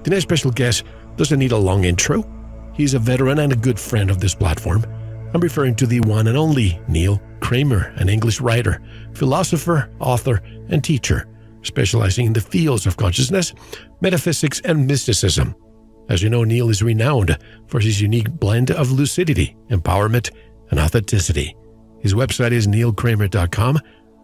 Tonight's special guest doesn't need a long intro. He's a veteran and a good friend of this platform. I'm referring to the one and only Neil Kramer, an English writer, philosopher, author, and teacher, specializing in the fields of consciousness, metaphysics, and mysticism. As you know, Neil is renowned for his unique blend of lucidity, empowerment, and authenticity. His website is neilkramer.com,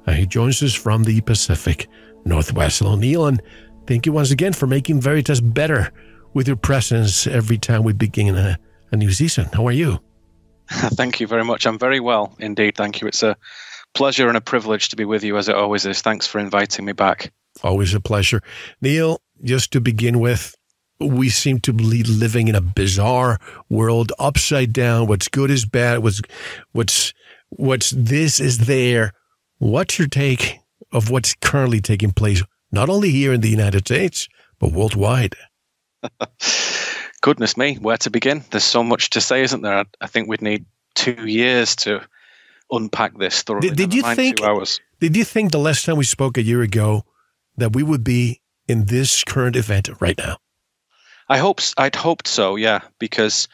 and he joins us from the Pacific Northwest. Hello, Neil, and thank you once again for making Veritas better with your presence every time we begin a new season. How are you? Thank you very much. I'm very well indeed. Thank you. It's a pleasure and a privilege to be with you, as it always is. Thanks for inviting me back. Always a pleasure. Neil, just to begin with, we seem to be living in a bizarre world, upside down. What's good is bad. What's this is there. What's your take of what's currently taking place, not only here in the United States, but worldwide? Goodness me, where to begin? There's so much to say, isn't there? I think we'd need 2 years to unpack this thoroughly. Did you think 2 hours. Did you think the last time we spoke a year ago that we would be in this current event right now? I'd hoped so, yeah, because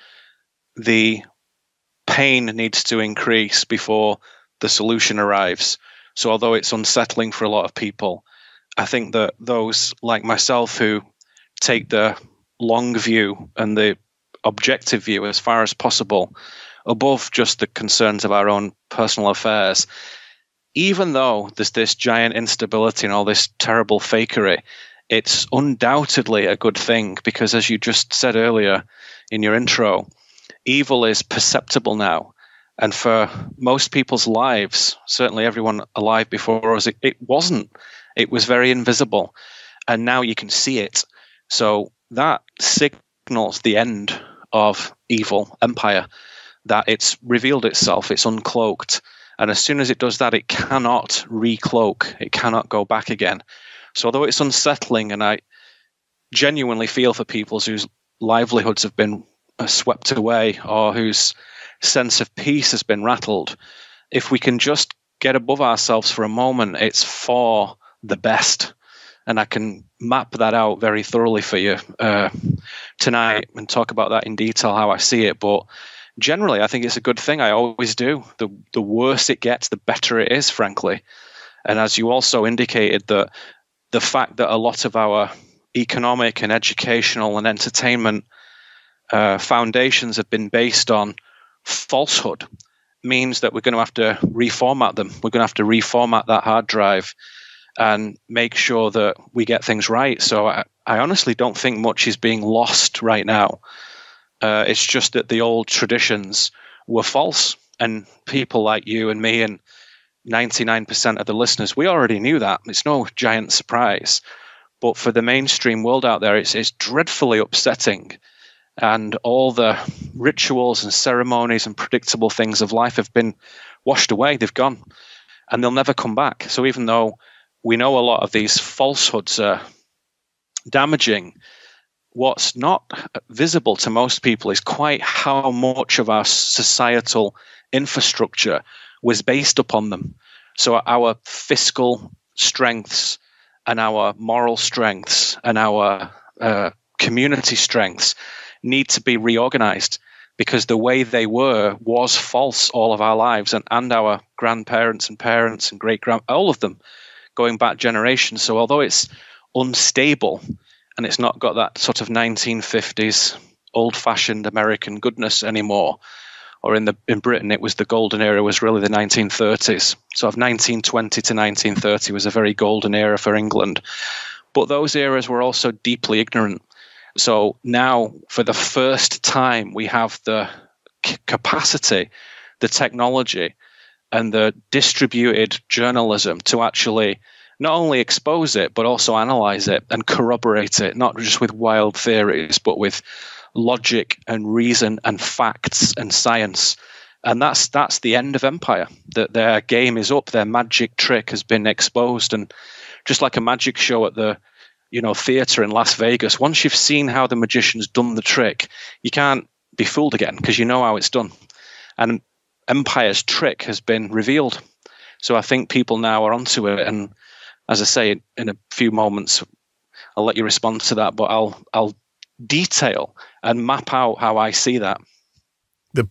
the pain needs to increase before the solution arrives. So although it's unsettling for a lot of people, I think that those like myself who take the long view and the objective view as far as possible, above just the concerns of our own personal affairs, even though there's this giant instability and all this terrible fakery, it's undoubtedly a good thing because, as you just said earlier in your intro, evil is perceptible now. And for most people's lives, certainly everyone alive before us, it wasn't. It was very invisible. And now you can see it. So that signals the end of evil empire, that it's revealed itself, it's uncloaked. And as soon as it does that, it cannot recloak. It cannot go back again. So although it's unsettling, and I genuinely feel for people whose livelihoods have been swept away or whose sense of peace has been rattled, if we can just get above ourselves for a moment, it's for the best. And I can map that out very thoroughly for you tonight and talk about that in detail, how I see it. But generally, I think it's a good thing. I always do. The worse it gets, the better it is, frankly. And as you also indicated, that the fact that a lot of our economic and educational and entertainment foundations have been based on falsehood means that we're going to have to reformat them. We're going to have to reformat that hard drive and make sure that we get things right. So I honestly don't think much is being lost right now. It's just that the old traditions were false, and people like you and me and 99% of the listeners, we already knew that. It's no giant surprise. But for the mainstream world out there, it's dreadfully upsetting. And all the rituals and ceremonies and predictable things of life have been washed away. They've gone, and they'll never come back. So even though we know a lot of these falsehoods are damaging, what's not visible to most people is quite how much of our societal infrastructure was based upon them. So our fiscal strengths and our moral strengths and our community strengths need to be reorganized, because the way they were was false all of our lives, and our grandparents and parents and great-grand, all of them going back generations. So although it's unstable and it's not got that sort of 1950s old-fashioned American goodness anymore, or in Britain it was the golden era, was really the 1930s. So of 1920 to 1930 was a very golden era for England. But those eras were also deeply ignorant. So now, for the first time, we have the capacity, the technology, and the distributed journalism to actually not only expose it, but also analyze it and corroborate it, not just with wild theories, but with logic and reason and facts and science. And that's the end of empire. That their game is up, their magic trick has been exposed. And just like a magic show at the theater in Las Vegas, once you've seen how the magician's done the trick, you can't be fooled again, because you know how it's done. And empire's trick has been revealed. So I think people now are onto it. And as I say, in a few moments, I'll let you respond to that, but I'll detail and map out how I see that. The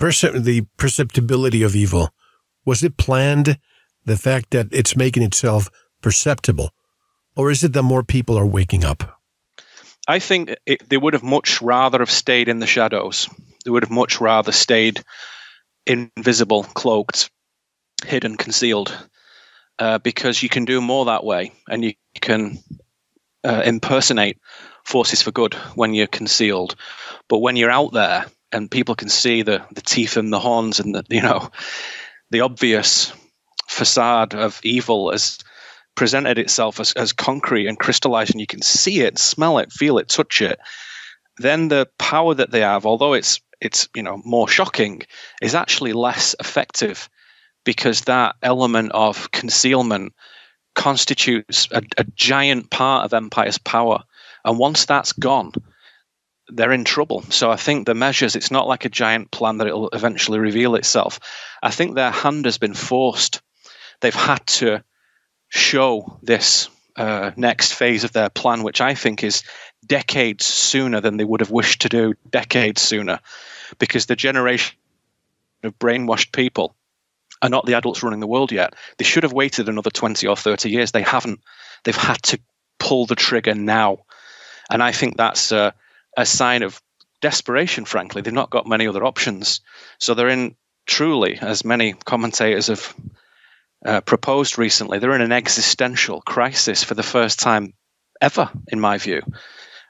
perceptibility of evil, was it planned? The fact that it's making itself perceptible? Or is it that more people are waking up? I think they would have much rather have stayed in the shadows. They would have much rather stayed invisible, cloaked, hidden, concealed, because you can do more that way, and you can impersonate forces for good when you're concealed. But when you're out there and people can see the teeth and the horns and the obvious facade of evil as presented itself as concrete and crystallized, and you can see it, smell it, feel it, touch it, then the power that they have, although it's more shocking, is actually less effective, because that element of concealment constitutes a giant part of empire's power. And once that's gone, they're in trouble. So I think the measures, it's not like a giant plan that it'll eventually reveal itself. I think their hand has been forced. They've had to show this next phase of their plan, which I think is decades sooner than they would have wished to do, decades sooner, because the generation of brainwashed people are not the adults running the world yet. They should have waited another 20 or 30 years. They haven't. They've had to pull the trigger now. And I think that's a sign of desperation, frankly. They've not got many other options. So they're in, truly, as many commentators have proposed recently, they're in an existential crisis for the first time ever, in my view.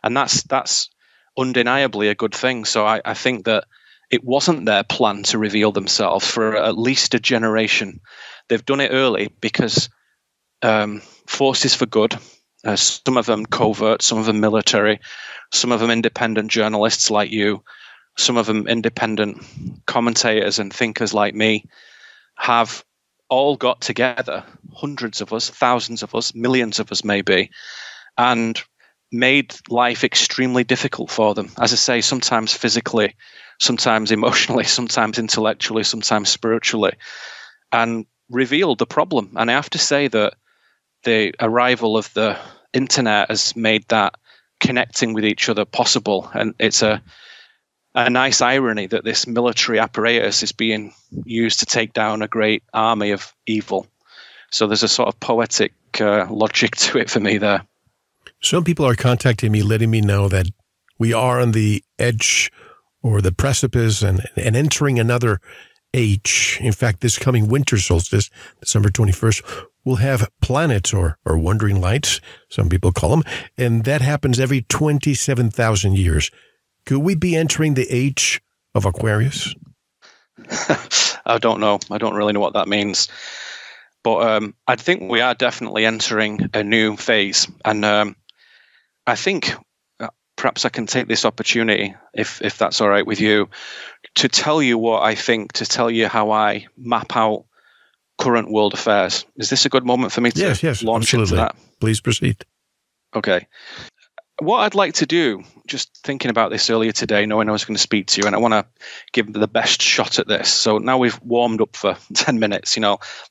And that's undeniably a good thing. So I think that it wasn't their plan to reveal themselves for at least a generation. They've done it early because forces for good, some of them covert, some of them military, some of them independent journalists like you, some of them independent commentators and thinkers like me, have all got together, hundreds of us, thousands of us, millions of us maybe, and made life extremely difficult for them. As I say, sometimes physically, sometimes emotionally, sometimes intellectually, sometimes spiritually, and revealed the problem. And I have to say that the arrival of the internet has made that connecting with each other possible. And it's a nice irony that this military apparatus is being used to take down a great army of evil. So there's a sort of poetic logic to it for me there. Some people are contacting me, letting me know that we are on the edge or the precipice and entering another age. In fact, this coming winter solstice, December 21st, we'll have planets or wandering lights, some people call them, and that happens every 27,000 years. Could we be entering the age of Aquarius? I don't know. I don't really know what that means. But I think we are definitely entering a new phase. And I think perhaps I can take this opportunity, if that's all right with you, to tell you what I think, to tell you how I map out current world affairs. Is this a good moment for me to launch absolutely. Into that? Please proceed. Okay. What I'd like to do, just thinking about this earlier today, knowing I was going to speak to you, and I want to give the best shot at this. So now we've warmed up for 10 minutes,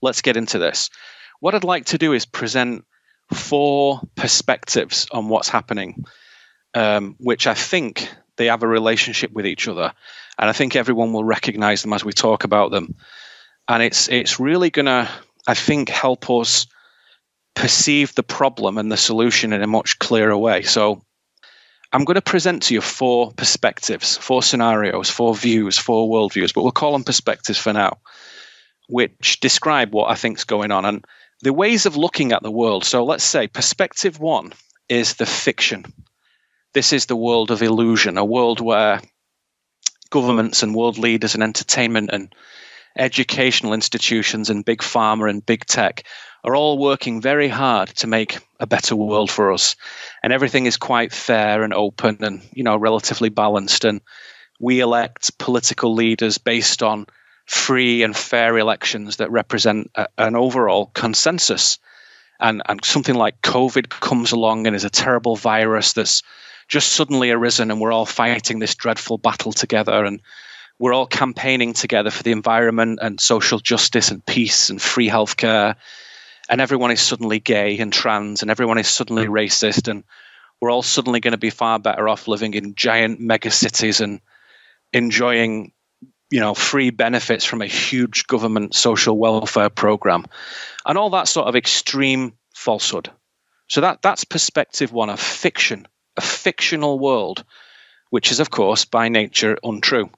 let's get into this. What I'd like to do is present 4 perspectives on what's happening, which I think they have a relationship with each other. And I think everyone will recognize them as we talk about them. And it's really going to, I think, help us perceive the problem and the solution in a much clearer way. So I'm going to present to you 4 perspectives, 4 scenarios, 4 views, 4 worldviews, but we'll call them perspectives for now, which describe what I think is going on and the ways of looking at the world. So let's say perspective 1 is the fiction. This is the world of illusion, a world where governments and world leaders and entertainment and educational institutions and big pharma and big tech are all working very hard to make a better world for us. And everything is quite fair and open and, relatively balanced. And we elect political leaders based on free and fair elections that represent an overall consensus. And something like COVID comes along and is a terrible virus that's just suddenly arisen, and we're all fighting this dreadful battle together, and we're all campaigning together for the environment and social justice and peace and free healthcare. And everyone is suddenly gay and trans, and everyone is suddenly racist, and we're all suddenly going to be far better off living in giant megacities and enjoying, free benefits from a huge government social welfare program, and all that sort of extreme falsehood. So that's perspective one of fiction, a fictional world, which is, of course, by nature untrue.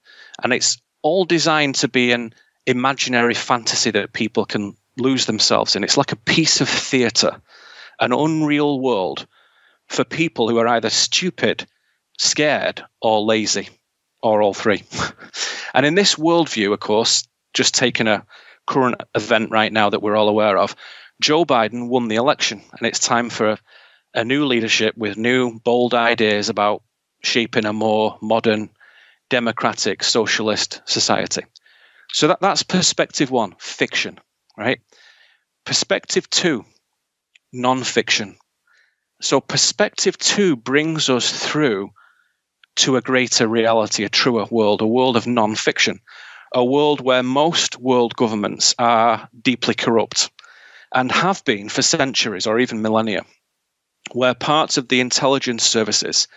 And it's all designed to be an imaginary fantasy that people can lose themselves in. It's like a piece of theatre, an unreal world for people who are either stupid, scared, or lazy, or all three. And in this worldview, of course, just taking a current event right now that we're all aware of, Joe Biden won the election, and it's time for a new leadership with new, bold ideas about shaping a more modern, democratic, socialist society. So that's perspective one, fiction, right? Perspective two, non-fiction. So perspective two brings us through to a greater reality, a truer world, a world of non-fiction, a world where most world governments are deeply corrupt and have been for centuries or even millennia, where parts of the intelligence services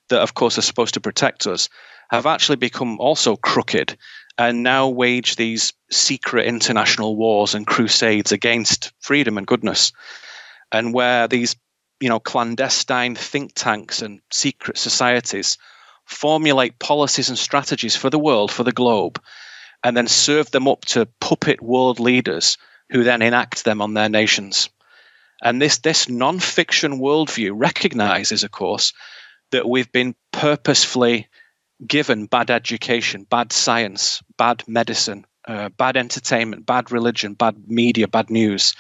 that, of course, are supposed to protect us have actually become also crooked and now wage these secret international wars and crusades against freedom and goodness, and where these clandestine think tanks and secret societies formulate policies and strategies for the world, for the globe, and then serve them up to puppet world leaders who then enact them on their nations. And this non-fiction worldview recognizes, of course, that we've been purposefully given bad education, bad science, bad medicine, bad entertainment, bad religion, bad media, bad news.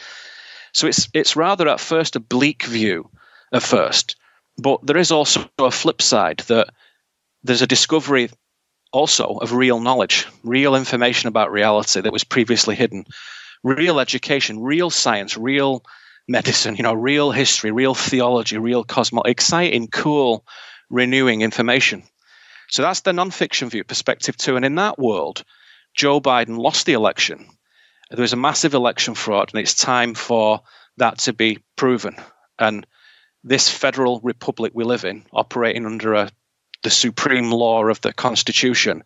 So it's rather at first a bleak view at first, but there is also a flip side, that there's a discovery also of real knowledge, real information about reality that was previously hidden, real education, real science, real medicine, real history, real theology, real exciting, cool, renewing information. So that's the non-fiction view, perspective two. And in that world, Joe Biden lost the election. There was a massive election fraud, and it's time for that to be proven. And this federal republic we live in, operating under the supreme law of the Constitution,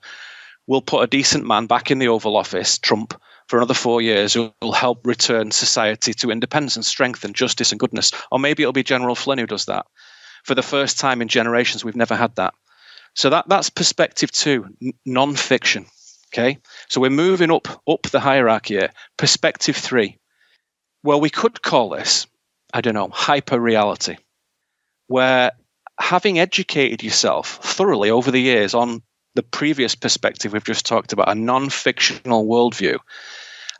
will put a decent man back in the Oval Office, Trump, for another 4 years, who will help return society to independence and strengthen justice and goodness. Or maybe it'll be General Flynn who does that. For the first time in generations, we've never had that. So that's perspective two, non-fiction. Okay, so we're moving up the hierarchy here. Perspective three. Well, we could call this, hyper-reality, where having educated yourself thoroughly over the years on the previous perspective we've just talked about, a non-fictional worldview,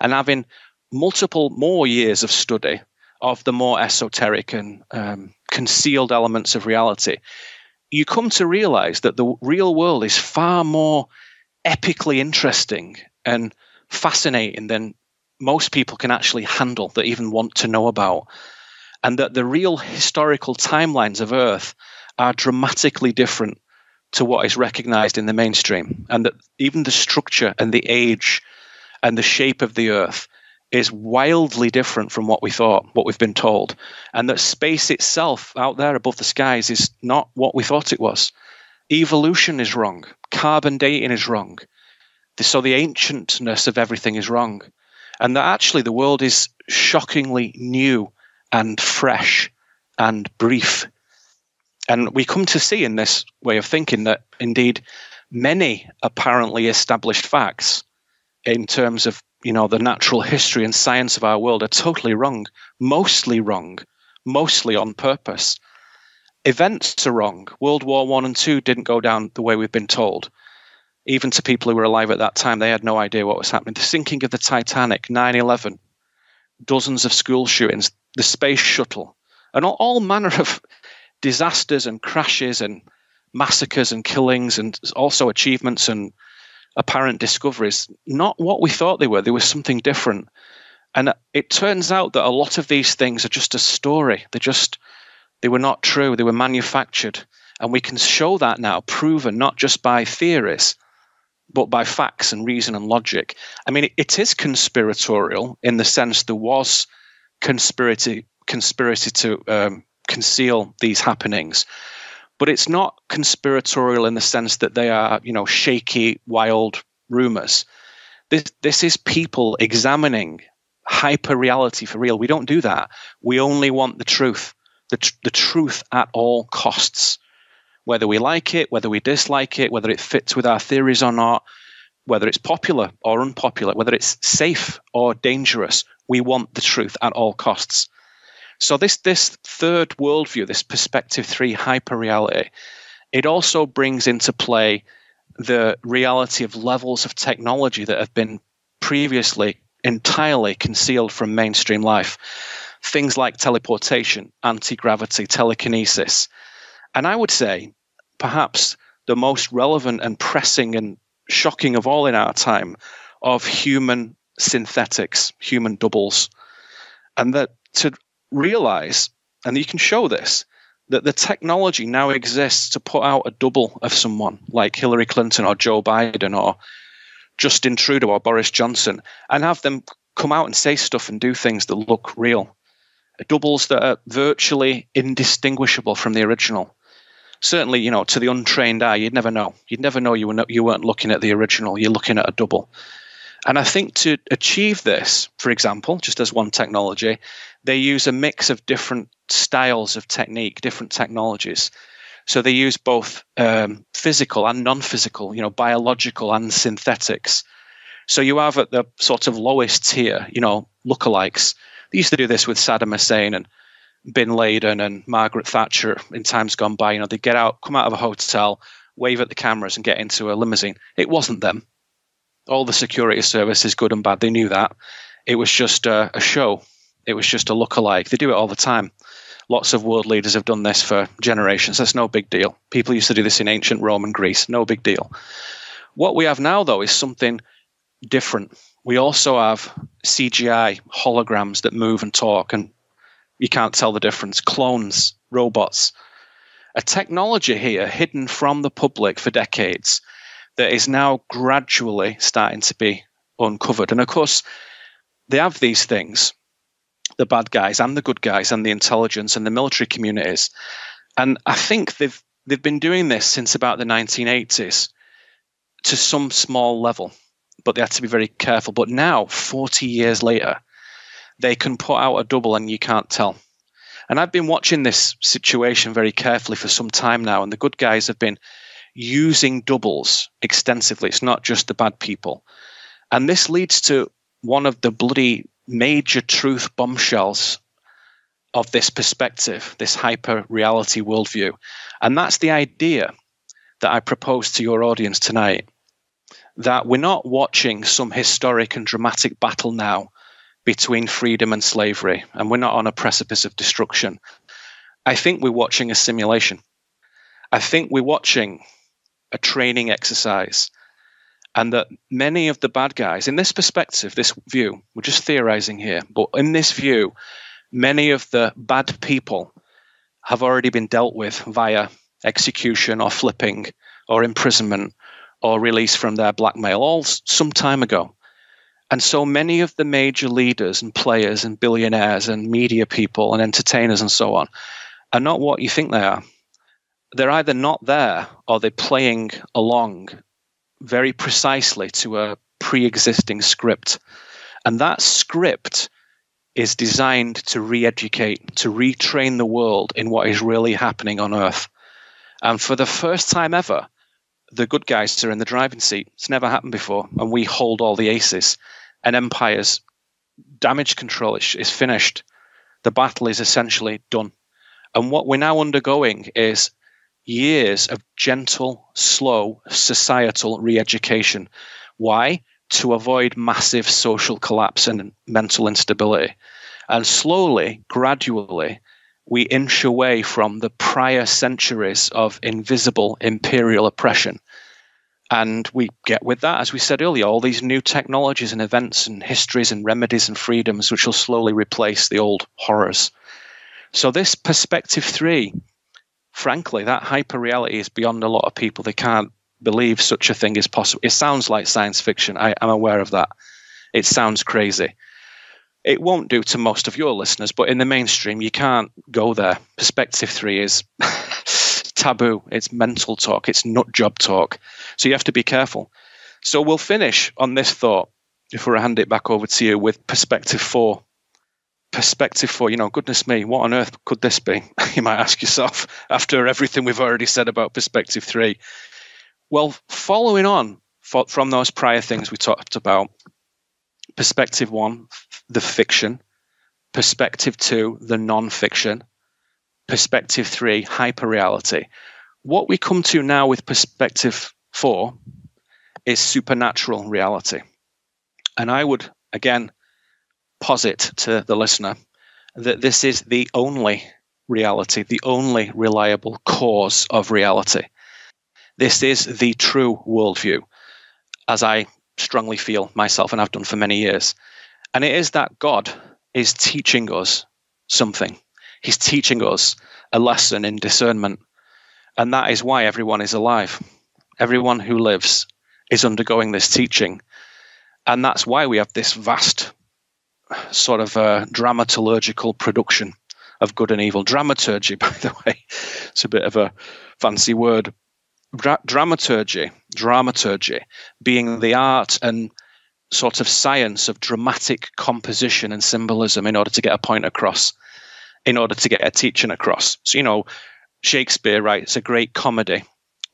and having multiple more years of study of the more esoteric and concealed elements of reality, you come to realize that the real world is far more epically interesting and fascinating than most people can actually handle, that even want to know about, and that the real historical timelines of Earth are dramatically different to what is recognized in the mainstream, and that even the structure and the age and the shape of the Earth is wildly different from what we thought, what we've been told, and that space itself out there above the skies is not what we thought it was. Evolution is wrong. Carbon dating is wrong. So the ancientness of everything is wrong. And that actually the world is shockingly new and fresh and brief. And we come to see in this way of thinking that indeed many apparently established facts in terms of the natural history and science of our world are totally wrong, mostly on purpose. Events are wrong. World War I and II didn't go down the way we've been told. Even to people who were alive at that time, they had no idea what was happening. The sinking of the Titanic, 9/11, dozens of school shootings, the space shuttle, and all manner of disasters and crashes and massacres and killings, and also achievements and apparent discoveries, not what we thought they were. There was something different. And it turns out that a lot of these things are just a story. They were not true. They were manufactured. And we can show that now, proven not just by theories, but by facts and reason and logic. I mean, it is conspiratorial in the sense there was conspiracy to conceal these happenings. But it's not conspiratorial in the sense that they are, shaky, wild rumors. This is people examining hyper reality for real. We don't do that. We only want the truth, the truth at all costs, whether we like it, whether we dislike it, whether it fits with our theories or not, whether it's popular or unpopular, whether it's safe or dangerous. We want the truth at all costs. So this third worldview, this perspective 3 hyper reality, it also brings into play the reality of levels of technology that have been previously entirely concealed from mainstream life. Things like teleportation, anti-gravity, telekinesis. And I would say perhaps the most relevant and pressing and shocking of all in our time of human synthetics, human doubles. And that to realize, and you can show this, that the technology now exists to put out a double of someone like Hillary Clinton or Joe Biden or Justin Trudeau or Boris Johnson, and have them come out and say stuff and do things that look real. Doubles that are virtually indistinguishable from the original. Certainly, to the untrained eye, you'd never know. You'd never know you weren't looking at the original. You're looking at a double. And I think to achieve this, for example, just as one technology, they use a mix of different styles of technique, different technologies. So they use both physical and non-physical, biological and synthetics. So you have at the sort of lowest tier, lookalikes. They used to do this with Saddam Hussein and Bin Laden and Margaret Thatcher in times gone by. They come out of a hotel, wave at the cameras and get into a limousine. It wasn't them. All the security services, good and bad, they knew that. It was just a show. It was just a lookalike. They do it all the time. Lots of world leaders have done this for generations. That's no big deal. People used to do this in ancient Rome and Greece. No big deal. What we have now, though, is something different. We also have CGI holograms that move and talk, and you can't tell the difference. Clones, robots. A technology here hidden from the public for decades that is now gradually starting to be uncovered. And of course, they have these things, the bad guys and the good guys and the intelligence and the military communities. And I think they've been doing this since about the 1980s to some small level, but they have to be very careful. But now, 40 years later, they can put out a double and you can't tell. And I've been watching this situation very carefully for some time now, and the good guys have been using doubles extensively. It's not just the bad people. And this leads to one of the bloody major truth bombshells of this perspective, this hyper reality worldview. And that's the idea that I propose to your audience tonight, that we're not watching some historic and dramatic battle now between freedom and slavery, and we're not on a precipice of destruction. I think we're watching a simulation. I think we're watching a training exercise, and that many of the bad guys, in this perspective, this view, we're just theorizing here, but in this view, many of the bad people have already been dealt with via execution or flipping or imprisonment or release from their blackmail, all some time ago. And so many of the major leaders and players and billionaires and media people and entertainers and so on are not what you think they are. They're either not there or they're playing along very precisely to a pre-existing script. And that script is designed to re-educate, to retrain the world in what is really happening on Earth. And for the first time ever, the good guys are in the driving seat. It's never happened before. And we hold all the aces. And Empire's damage control is finished. The battle is essentially done. And what we're now undergoing is years of gentle, slow, societal re-education. Why? To avoid massive social collapse and mental instability. And slowly, gradually, we inch away from the prior centuries of invisible imperial oppression. And we get with that, as we said earlier, all these new technologies and events and histories and remedies and freedoms which will slowly replace the old horrors. So this perspective 3, frankly, that hyper-reality is beyond a lot of people. They can't believe such a thing is possible. It sounds like science fiction. I'm aware of that. It sounds crazy. It won't do to most of your listeners, but in the mainstream, you can't go there. Perspective 3 is taboo. It's mental talk. It's nut job talk. So you have to be careful. So we'll finish on this thought, if I hand it back over to you, with perspective 4. Perspective 4, goodness me, what on earth could this be? You might ask yourself after everything we've already said about perspective 3. Well, following on from those prior things we talked about, perspective 1, the fiction. Perspective 2, the non-fiction. Perspective 3, hyperreality. What we come to now with perspective 4 is supernatural reality. And I would, again, posit to the listener that this is the only reality, the only reliable cause of reality. This is the true worldview, as I strongly feel myself and I've done for many years. And it is that God is teaching us something. He's teaching us a lesson in discernment. And that is why everyone is alive. Everyone who lives is undergoing this teaching. And that's why we have this vast sort of dramaturgical production of good and evil. Dramaturgy, by the way, it's a bit of a fancy word. Dramaturgy being the art and sort of science of dramatic composition and symbolism in order to get a point across, in order to get a teaching across. So, Shakespeare writes a great comedy,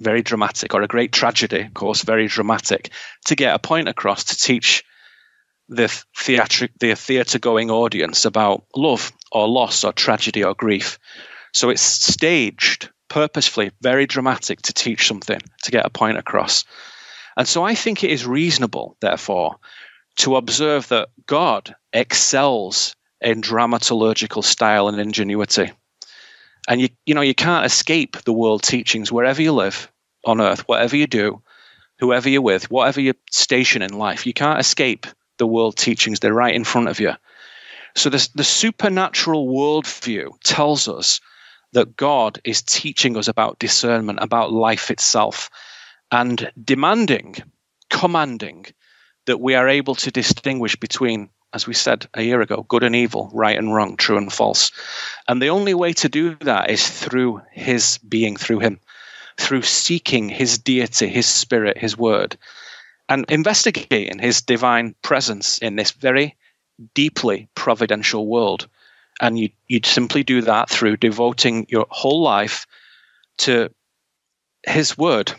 very dramatic, or a great tragedy, of course, very dramatic, to get a point across, to teach the theatre-going audience about love or loss or tragedy or grief. So it's staged purposefully, very dramatic, to teach something, to get a point across. And so I think it is reasonable, therefore, to observe that God excels in dramaturgical style and ingenuity. And you can't escape the world teachings wherever you live on earth, whatever you do, whoever you're with, whatever your station in life. You can't escape the world teachings. They're right in front of you. So the supernatural worldview tells us that God is teaching us about discernment, about life itself, and commanding that we are able to distinguish between, as we said a year ago, good and evil, right and wrong, true and false. And the only way to do that is through his being, through him, through seeking his deity, his spirit, his word, and investigating his divine presence in this very deeply providential world. And you'd simply do that through devoting your whole life to his word,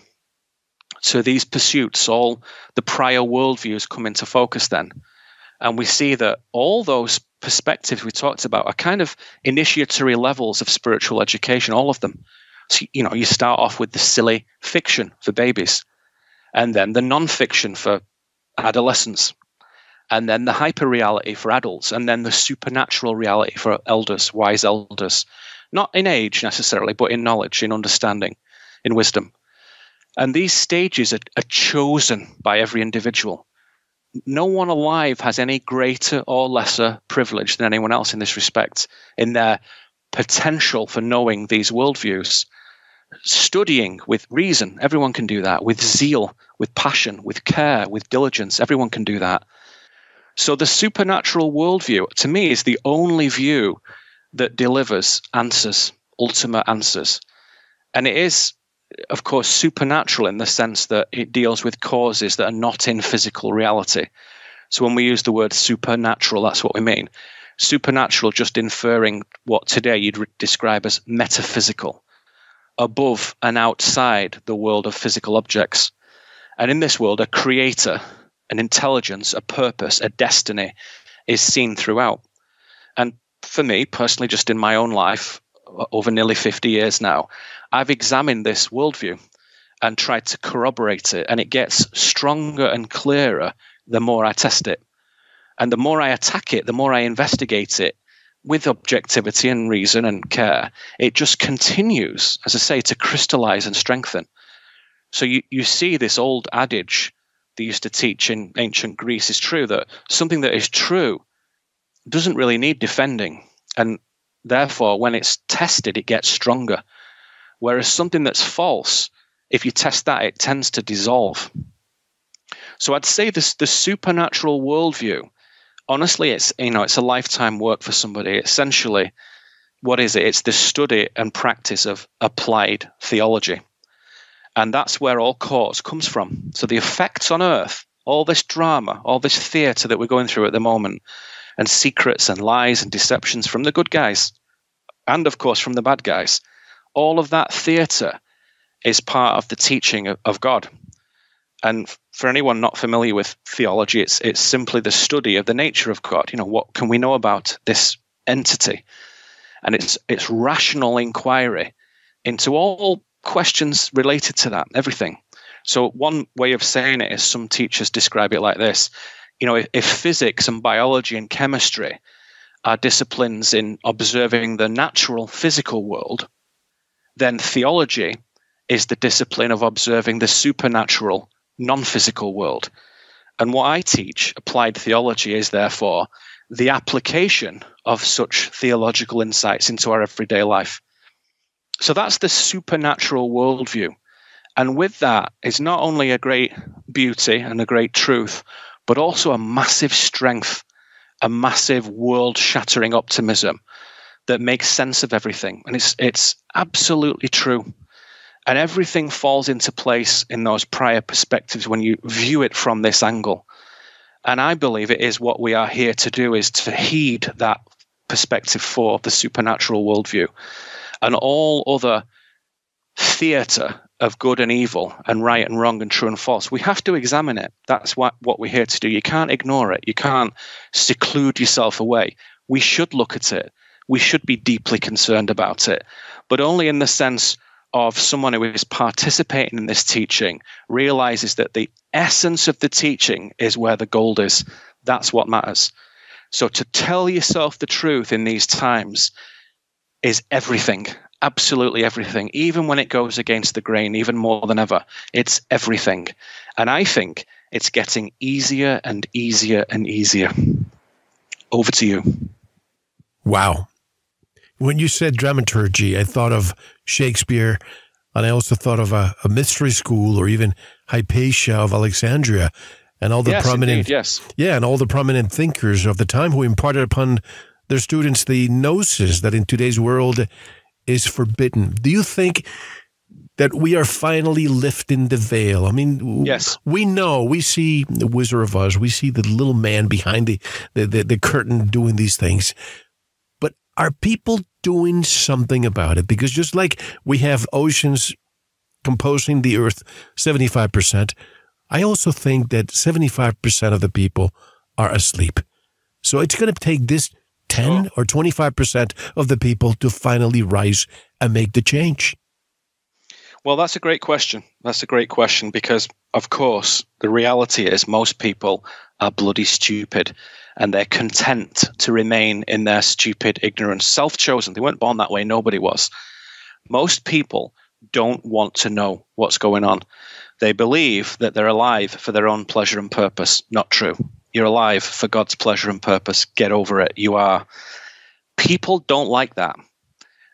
to these pursuits. All the prior worldviews come into focus then. And we see that all those perspectives we talked about are kind of initiatory levels of spiritual education, all of them. So, you start off with the silly fiction for babies, and then the non-fiction for adolescents, and then the hyper-reality for adults, and then the supernatural reality for elders, wise elders. Not in age necessarily, but in knowledge, in understanding, in wisdom. And these stages are chosen by every individual. No one alive has any greater or lesser privilege than anyone else in this respect, in their potential for knowing these worldviews. Studying with reason, everyone can do that. With zeal, with passion, with care, with diligence, everyone can do that. So the supernatural worldview, to me, is the only view that delivers answers, ultimate answers. And it is, of course, supernatural in the sense that it deals with causes that are not in physical reality. So when we use the word supernatural, that's what we mean. Supernatural just inferring what today you'd describe as metaphysical, above and outside the world of physical objects. And in this world, a creator, an intelligence, a purpose, a destiny is seen throughout. And for me, personally, just in my own life, over nearly 50 years now, I've examined this worldview and tried to corroborate it. And it gets stronger and clearer the more I test it. And the more I attack it, the more I investigate it with objectivity and reason and care, it just continues, as I say, to crystallize and strengthen. So you see this old adage they used to teach in ancient Greece is true, that something that is true doesn't really need defending. And therefore, when it's tested, it gets stronger. Whereas something that's false, if you test that, it tends to dissolve. So I'd say the supernatural worldview honestly, it's a lifetime work for somebody. Essentially, what is it? It's the study and practice of applied theology. And that's where all cause comes from. So the effects on earth, all this drama, all this theatre that we're going through at the moment, and secrets and lies and deceptions from the good guys, and of course from the bad guys, all of that theatre is part of the teaching of God. And for anyone not familiar with theology, it's simply the study of the nature of God. What can we know about this entity? And it's rational inquiry into all questions related to that, everything. So one way of saying it is some teachers describe it like this. If physics and biology and chemistry are disciplines in observing the natural physical world, then theology is the discipline of observing the supernatural non-physical world. And what I teach, applied theology, is therefore the application of such theological insights into our everyday life. So that's the supernatural worldview. And with that is not only a great beauty and a great truth, but also a massive strength, a massive world-shattering optimism that makes sense of everything. And it's absolutely true. And everything falls into place in those prior perspectives when you view it from this angle. And I believe it is what we are here to do, is to heed that perspective for the supernatural worldview. And all other theatre of good and evil and right and wrong and true and false, we have to examine it. That's what we're here to do. You can't ignore it. You can't seclude yourself away. We should look at it. We should be deeply concerned about it, but only in the sense of someone who is participating in this teaching realizes that the essence of the teaching is where the gold is. That's what matters. So to tell yourself the truth in these times is everything, absolutely everything, even when it goes against the grain, even more than ever. It's everything. And I think it's getting easier and easier and easier. Over to you. Wow. When you said dramaturgy, I thought of Shakespeare, and I also thought of a mystery school, or even Hypatia of Alexandria, and all the and all the prominent thinkers of the time who imparted upon their students the gnosis that in today's world is forbidden. Do you think that we are finally lifting the veil? I mean, yes. We know, we see the Wizard of Oz, we see the little man behind the curtain doing these things. But are people doing something about it? Because just like we have oceans composing the earth 75%, I also think that 75% of the people are asleep. So it's going to take this 10 or 25% of the people to finally rise and make the change. Well, that's a great question. That's a great question because, of course, the reality is most people are bloody stupid and they're content to remain in their stupid ignorance, self-chosen. They weren't born that way. Nobody was. Most people don't want to know what's going on. They believe that they're alive for their own pleasure and purpose. Not true. You're alive for God's pleasure and purpose. Get over it. You are. People don't like that.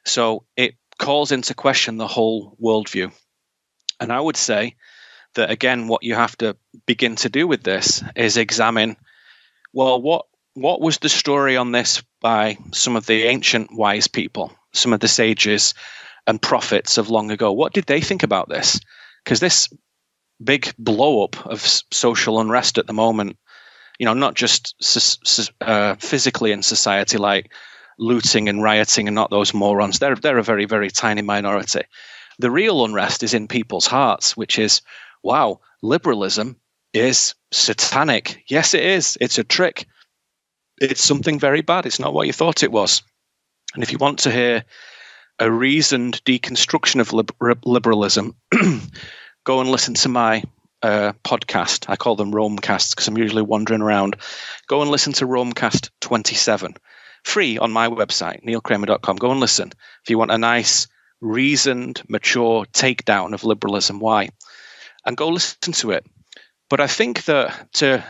So it calls into question the whole worldview. And I would say that, again, what you have to begin to do with this is examine, well, what was the story on this by some of the ancient wise people, some of the sages and prophets of long ago? What did they think about this? Because this big blow up of social unrest at the moment, you know, not just physically in society, like looting and rioting and not those morons. They're a very, very tiny minority. The real unrest is in people's hearts, which is, wow, liberalism is satanic. Yes, it is. It's a trick. It's something very bad. It's not what you thought it was. And if you want to hear a reasoned deconstruction of liberalism, go and listen to my podcast. I call them Romecasts because I'm usually wandering around. Go and listen to Romecast 27. Free on my website, neilkramer.com. Go and listen if you want a nice, reasoned, mature takedown of liberalism. Why? And go listen to it. But I think that to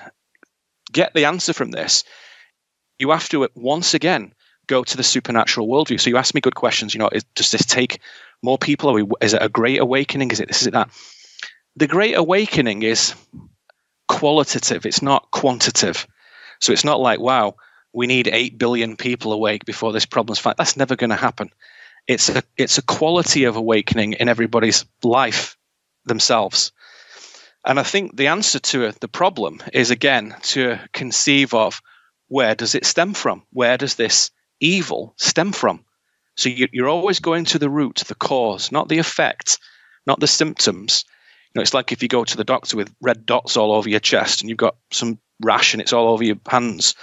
get the answer from this, you have to once again go to the supernatural worldview. So you ask me good questions. You know, does this take more people? Is it a great awakening? Is it this? Is it that? The great awakening is qualitative. It's not quantitative. So it's not like, wow, we need 8 billion people awake before this problem's fine. That's never going to happen. It's a quality of awakening in everybody's life themselves. And I think the answer to the problem is, again, to conceive of, where does it stem from? Where does this evil stem from? So you're always going to the root, the cause, not the effect, not the symptoms. It's like if you go to the doctor with red dots all over your chest and you've got some rash and it's all over your hands.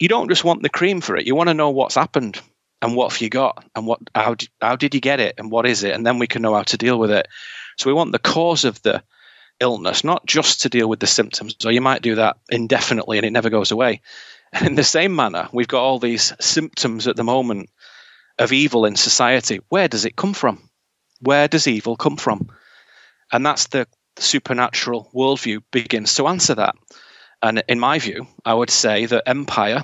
You don't just want the cream for it. You want to know what's happened and what have you got and how did you get it and what is it? And then we can know how to deal with it. So we want the cause of the illness, not just to deal with the symptoms. So you might do that indefinitely and it never goes away. And in the same manner, we've got all these symptoms at the moment of evil in society. Where does it come from? Where does evil come from? And that's the supernatural worldview begins to answer that. And in my view, I would say that empire,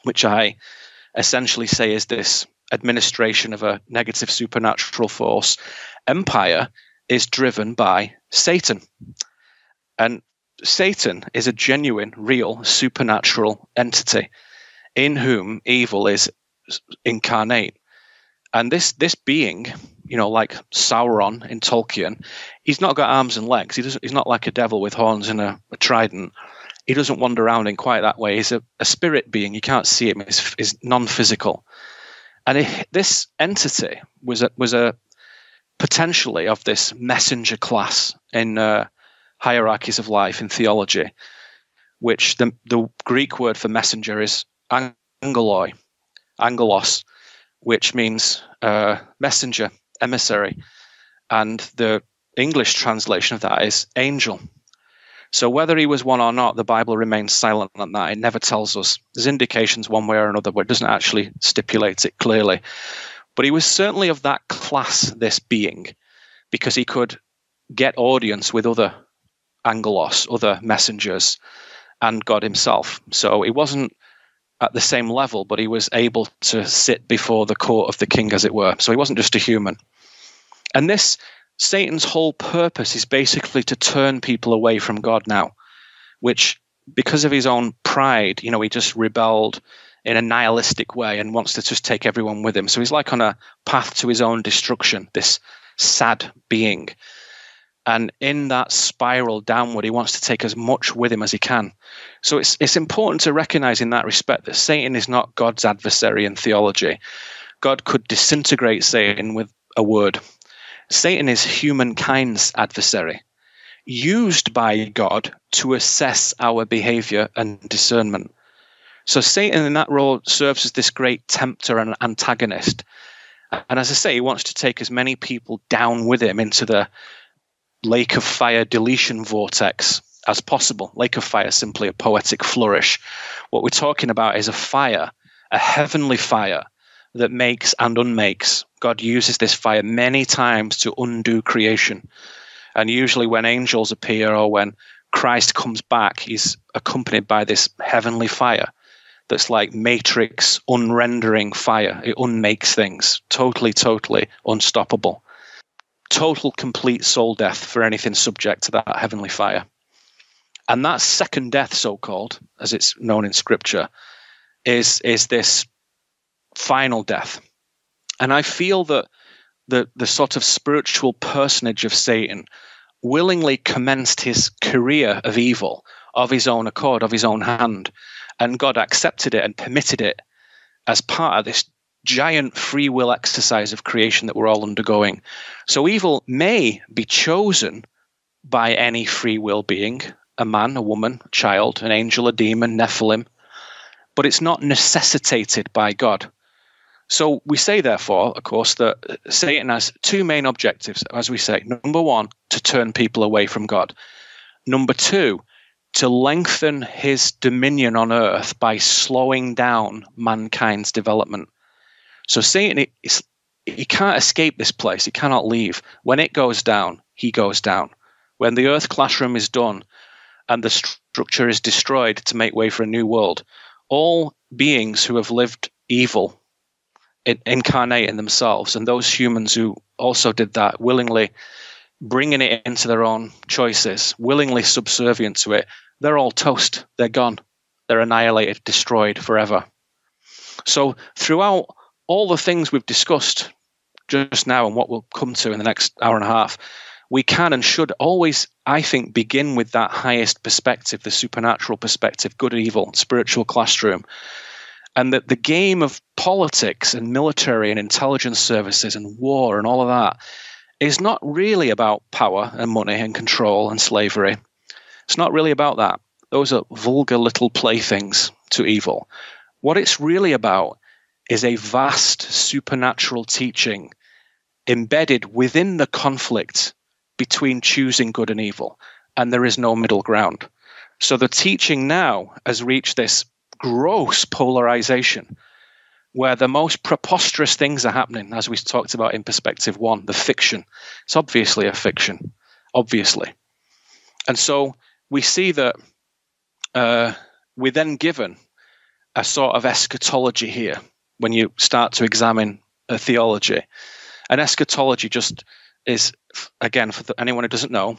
which I essentially say is this administration of a negative supernatural force, empire is driven by Satan. And Satan is a genuine, real, supernatural entity in whom evil is incarnate. And this being, like Sauron in Tolkien, he's not got arms and legs. He's not like a devil with horns and a trident. He doesn't wander around in quite that way. He's a spirit being. You can't see him. He's non-physical. And this entity was a potentially of this messenger class in hierarchies of life in theology, which the Greek word for messenger is angelos, which means messenger, emissary. And the English translation of that is angel. So whether he was one or not, the Bible remains silent on that. It never tells us. There's indications one way or another, but it doesn't actually stipulate it clearly. But he was certainly of that class, this being, because he could get audience with other angelos, other messengers, and God himself. So he wasn't at the same level, but he was able to sit before the court of the king, as it were. So he wasn't just a human. And this Satan's whole purpose is basically to turn people away from God now, which, because of his own pride, he just rebelled in a nihilistic way and wants to just take everyone with him. So he's like on a path to his own destruction, this sad being. And in that spiral downward, he wants to take as much with him as he can. So it's important to recognize in that respect that Satan is not God's adversary in theology. God could disintegrate Satan with a word. Satan is humankind's adversary, used by God to assess our behavior and discernment. So Satan in that role serves as this great tempter and antagonist. And as I say, he wants to take as many people down with him into the lake of fire deletion vortex as possible. Lake of fire, simply a poetic flourish. What we're talking about is a fire, a heavenly fire that makes and unmakes. God uses this fire many times to undo creation. And usually when angels appear or when Christ comes back, he's accompanied by this heavenly fire that's like matrix unrendering fire. It unmakes things. Totally, totally unstoppable. Total, complete soul death for anything subject to that heavenly fire. And that second death, so-called, as it's known in Scripture, is this final death. And I feel that the sort of spiritual personage of Satan willingly commenced his career of evil of his own accord, of his own hand. And God accepted it and permitted it as part of this giant free will exercise of creation that we're all undergoing. So evil may be chosen by any free will being, a man, a woman, a child, an angel, a demon, Nephilim, but it's not necessitated by God. So we say, therefore, of course, that Satan has two main objectives, as we say. Number one, to turn people away from God. Number two, to lengthen his dominion on earth by slowing down mankind's development. So Satan, he can't escape this place. He cannot leave. When it goes down, he goes down. When the earth classroom is done and the structure is destroyed to make way for a new world, all beings who have lived evil incarnate in themselves, and those humans who also did that, willingly bringing it into their own choices, willingly subservient to it, they're all toast. They're gone. they're annihilated, destroyed forever. So throughout all the things we've discussed just now and what we'll come to in the next hour and a half, we can and should always, I think, begin with that highest perspective, the supernatural perspective, good, evil, spiritual classroom. And that the game of politics and military and intelligence services and war and all of that is not really about power and money and control and slavery. It's not really about that. Those are vulgar little playthings to evil. What it's really about is a vast supernatural teaching embedded within the conflict between choosing good and evil, and there is no middle ground. So the teaching now has reached this gross polarization where the most preposterous things are happening, as we talked about in perspective one, the fiction. It's obviously a fiction, obviously. And so we see that we're then given a sort of eschatology here when you start to examine a theology. And eschatology just is, again, for anyone who doesn't know,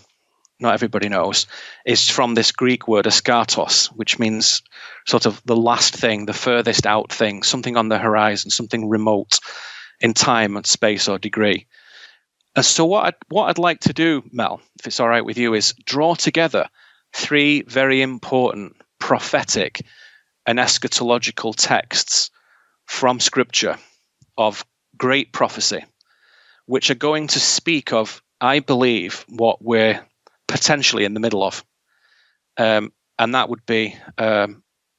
not everybody knows, is from this Greek word eschatos, which means sort of the last thing, the furthest out thing, something on the horizon, something remote in time and space or degree. And so what I'd like to do, Mel, if it's all right with you, is draw together three very important prophetic and eschatological texts from Scripture of great prophecy, which are going to speak of, I believe, what we're potentially in the middle of. And that would be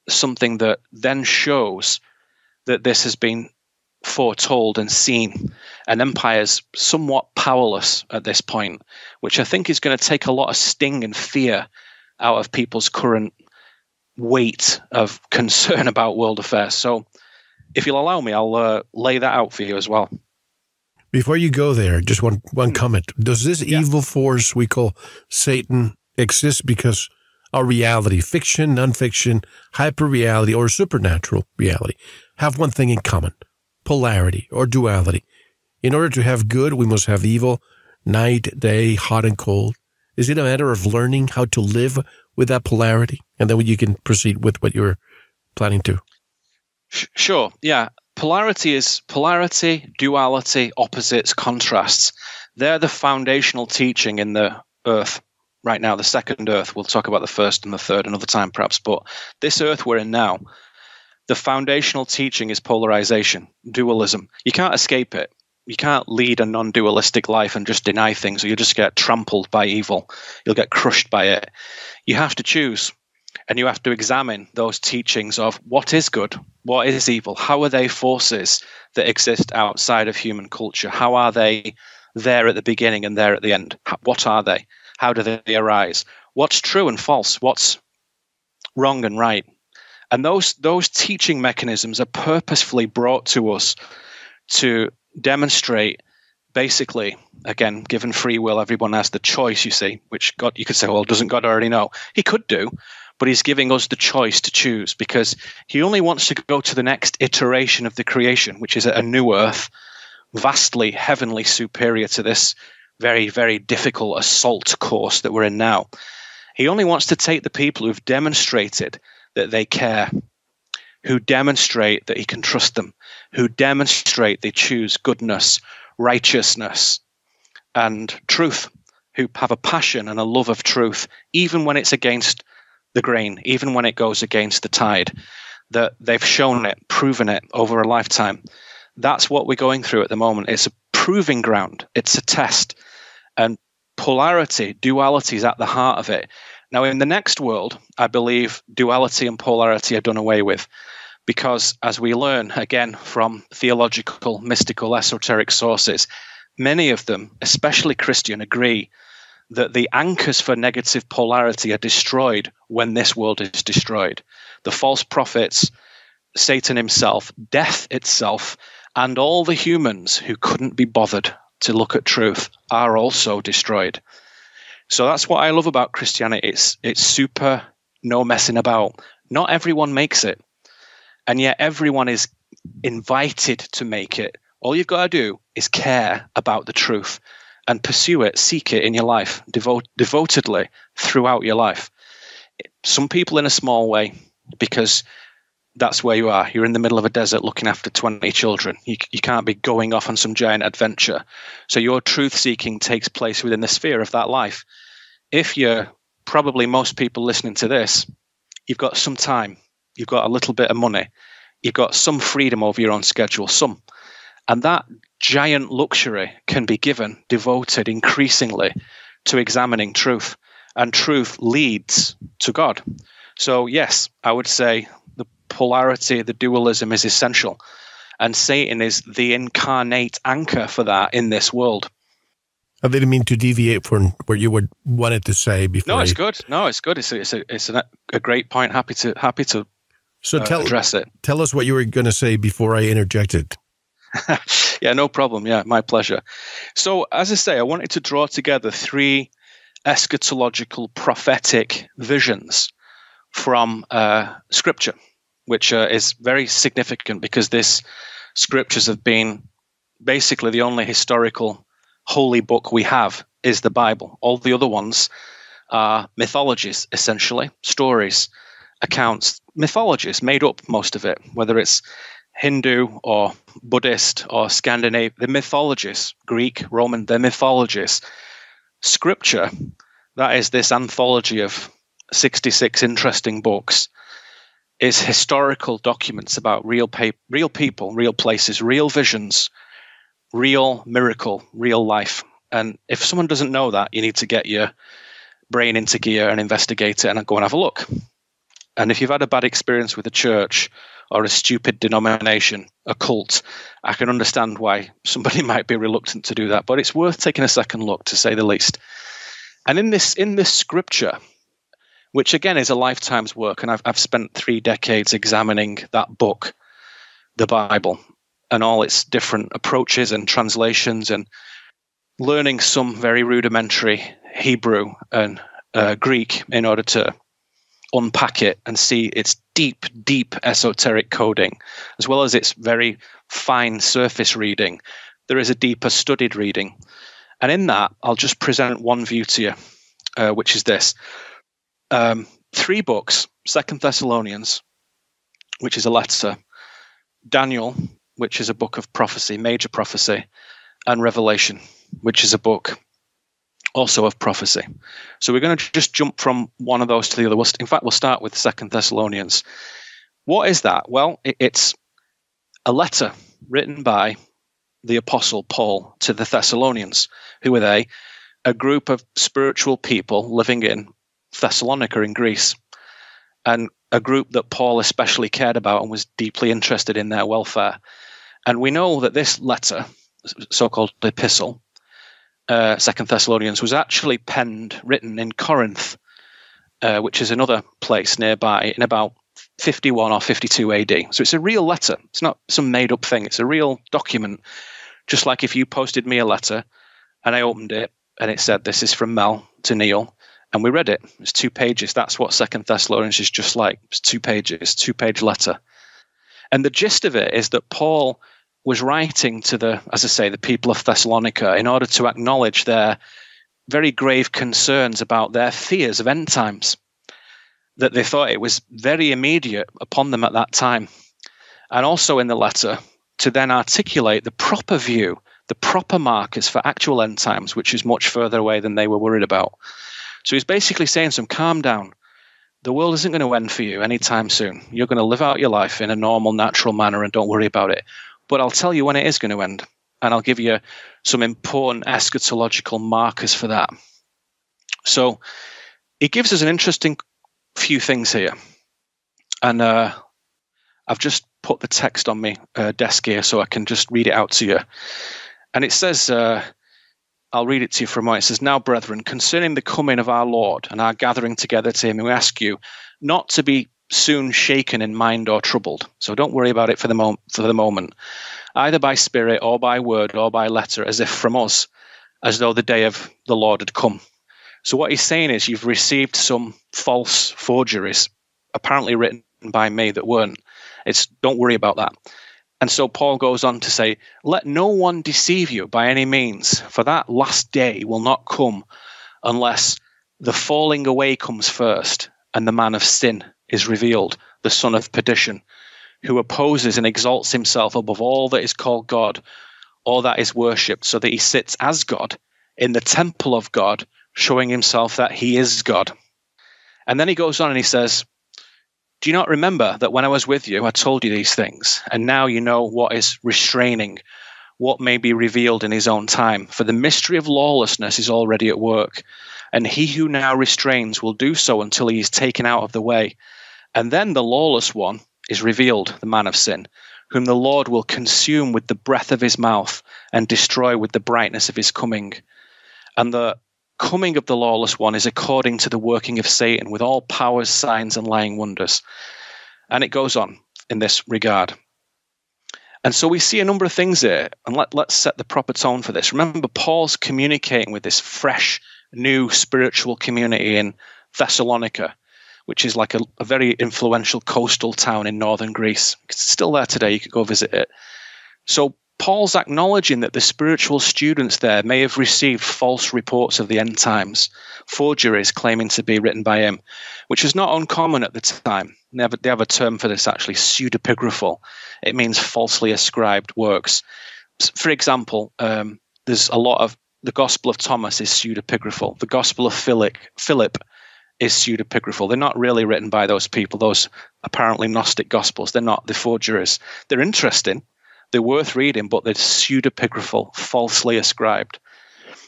something that then shows that this has been foretold and seen, and empire's somewhat powerless at this point, which I think is going to take a lot of sting and fear out of people's current weight of concern about world affairs. So if you'll allow me, I'll lay that out for you as well. Before you go there, just one comment. Does this evil force we call Satan exist because our reality, fiction, nonfiction, hyper-reality, or supernatural reality, have one thing in common: polarity or duality? In order to have good, we must have evil, night, day, hot and cold. Is it a matter of learning how to live with that polarity? And then you can proceed with what you're planning to. Sure, yeah. Polarity is polarity, duality, opposites, contrasts. They're the foundational teaching in the earth right now, the second earth. We'll talk about the first and the third another time perhaps, but this earth we're in now, the foundational teaching is polarization, dualism. You can't escape it. You can't lead a non-dualistic life and just deny things, or you'll just get trampled by evil. You'll get crushed by it. You have to choose, and you have to examine those teachings of what is good, what is evil, how are they forces that exist outside of human culture? How are they there at the beginning and there at the end? What are they? How do they arise? What's true and false? What's wrong and right? And those teaching mechanisms are purposefully brought to us to demonstrate, basically, again, given free will, everyone has the choice, you see, which God, you could say, well, doesn't God already know? He could do, but he's giving us the choice to choose, because he only wants to go to the next iteration of the creation, which is a new earth, vastly, heavenly superior to this very, very difficult assault course that we're in now. He only wants to take the people who've demonstrated that they care, who demonstrate that he can trust them, who demonstrate they choose goodness, righteousness, and truth, who have a passion and a love of truth, even when it's against the grain, even when it goes against the tide, that they've shown it, proven it over a lifetime. That's what we're going through at the moment. It's a proving ground. It's a test. And polarity, duality is at the heart of it. Now, in the next world, I believe duality and polarity are done away with, because as we learn, again, from theological, mystical, esoteric sources, many of them, especially Christian, agree that the anchors for negative polarity are destroyed when this world is destroyed. The false prophets, Satan himself, death itself, and all the humans who couldn't be bothered to look at truth are also destroyed. So that's what I love about Christianity. It's super, no messing about. Not everyone makes it, and yet everyone is invited to make it. All you've got to do is care about the truth and pursue it, seek it in your life, devotedly throughout your life. Some people in a small way, because that's where you are. You're in the middle of a desert looking after 20 children. You can't be going off on some giant adventure. So your truth seeking takes place within the sphere of that life. If you're probably most people listening to this, you've got some time, you've got a little bit of money, you've got some freedom over your own schedule, and that giant luxury can be devoted increasingly to examining truth, and truth leads to God. So yes, I would say the polarity, the dualism is essential, and Satan is the incarnate anchor for that in this world. I didn't mean to deviate from what you wanted to say before. No, it's good. It's a great point. Happy to address it. Tell us what you were going to say before I interjected. Yeah, no problem. Yeah, my pleasure. So, as I say, I wanted to draw together 3 eschatological prophetic visions from Scripture, which is very significant because these Scriptures have been basically the only historical holy book we have is the Bible. All the other ones are mythologies, essentially, stories, accounts, mythologies, made up most of it, whether it's Hindu or Buddhist or Scandinavian, the mythologies, Greek, Roman, they're mythologies. Scripture, that is this anthology of 66 interesting books, is historical documents about real people, real places, real visions, real miracle, real life. And if someone doesn't know that, you need to get your brain into gear and investigate it and go and have a look. And if you've had a bad experience with a church or a stupid denomination, a cult, I can understand why somebody might be reluctant to do that. But it's worth taking a second look, to say the least. And in this Scripture, which again is a lifetime's work, and I've spent 3 decades examining that book, the Bible, and all its different approaches and translations, and learning some very rudimentary Hebrew and Greek in order to unpack it and see its deep, deep esoteric coding, as well as its very fine surface reading. There is a deeper studied reading. And in that, I'll just present one view to you, which is this. 3 books, 2 Thessalonians, which is a letter, Daniel, which is a book of prophecy, major prophecy, and Revelation, which is a book also of prophecy. So we're going to just jump from one of those to the other. In fact, we'll start with 2 Thessalonians. What is that? Well, it's a letter written by the Apostle Paul to the Thessalonians. Who are they? A group of spiritual people living in Thessalonica in Greece, and a group that Paul especially cared about and was deeply interested in their welfare. And we know that this letter, so-called epistle, 2 Thessalonians, was actually written in Corinth, which is another place nearby, in about 51 or 52 AD. So it's a real letter. It's not some made-up thing. It's a real document, just like if you posted me a letter and I opened it and it said, "This is from Mel to Neil," and we read it. It's 2 pages. That's what 2 Thessalonians is just like. It's 2 pages, 2-page letter. And the gist of it is that Paul was writing to the people of Thessalonica in order to acknowledge their very grave concerns about their fears of end times, that they thought it was very immediate upon them at that time. And also in the letter, to then articulate the proper view, the proper markers for actual end times, which is much further away than they were worried about. So he's basically saying to them, calm down. The world isn't going to end for you anytime soon. You're going to live out your life in a normal, natural manner and don't worry about it. But I'll tell you when it is going to end, and I'll give you some important eschatological markers for that. So it gives us an interesting few things here. And I've just put the text on my desk here so I can just read it out to you. And it says, I'll read it to you for a moment. It says, "Now, brethren, concerning the coming of our Lord and our gathering together to him, we ask you not to be soon shaken in mind or troubled." So don't worry about it for the moment, either by spirit or by word or by letter, as if from us, as though the day of the Lord had come. So what he's saying is you've received some false forgeries, apparently written by me, that weren't. Don't worry about that. And so Paul goes on to say, "Let no one deceive you by any means, for that last day will not come unless the falling away comes first, and the man of sin is revealed, the son of perdition, who opposes and exalts himself above all that is called God or that is worshipped, so that he sits as God in the temple of God, showing himself that he is God. And then he goes on and he says, do you not remember that when I was with you, I told you these things, and now you know what is restraining, what may be revealed in his own time? For the mystery of lawlessness is already at work, and he who now restrains will do so until he is taken out of the way. And then the lawless one is revealed, the man of sin, whom the Lord will consume with the breath of his mouth and destroy with the brightness of his coming. And the coming of the lawless one is according to the working of Satan, with all powers, signs, and lying wonders. And it goes on in this regard. And so we see a number of things here, and let's set the proper tone for this. Remember, Paul's communicating with this fresh, new spiritual community in Thessalonica, which is like a very influential coastal town in northern Greece. It's still there today. You could go visit it. So Paul's acknowledging that the spiritual students there may have received false reports of the end times, forgeries claiming to be written by him, which was not uncommon at the time. They have a term for this, actually, pseudepigraphal. It means falsely ascribed works. For example, there's a lot of the Gospel of Thomas is pseudepigraphal. The Gospel of Philip is pseudepigraphal. They're not really written by those people, those apparently Gnostic Gospels. They're not the forgeries. They're interesting. They're worth reading, but they're pseudepigraphal, falsely ascribed.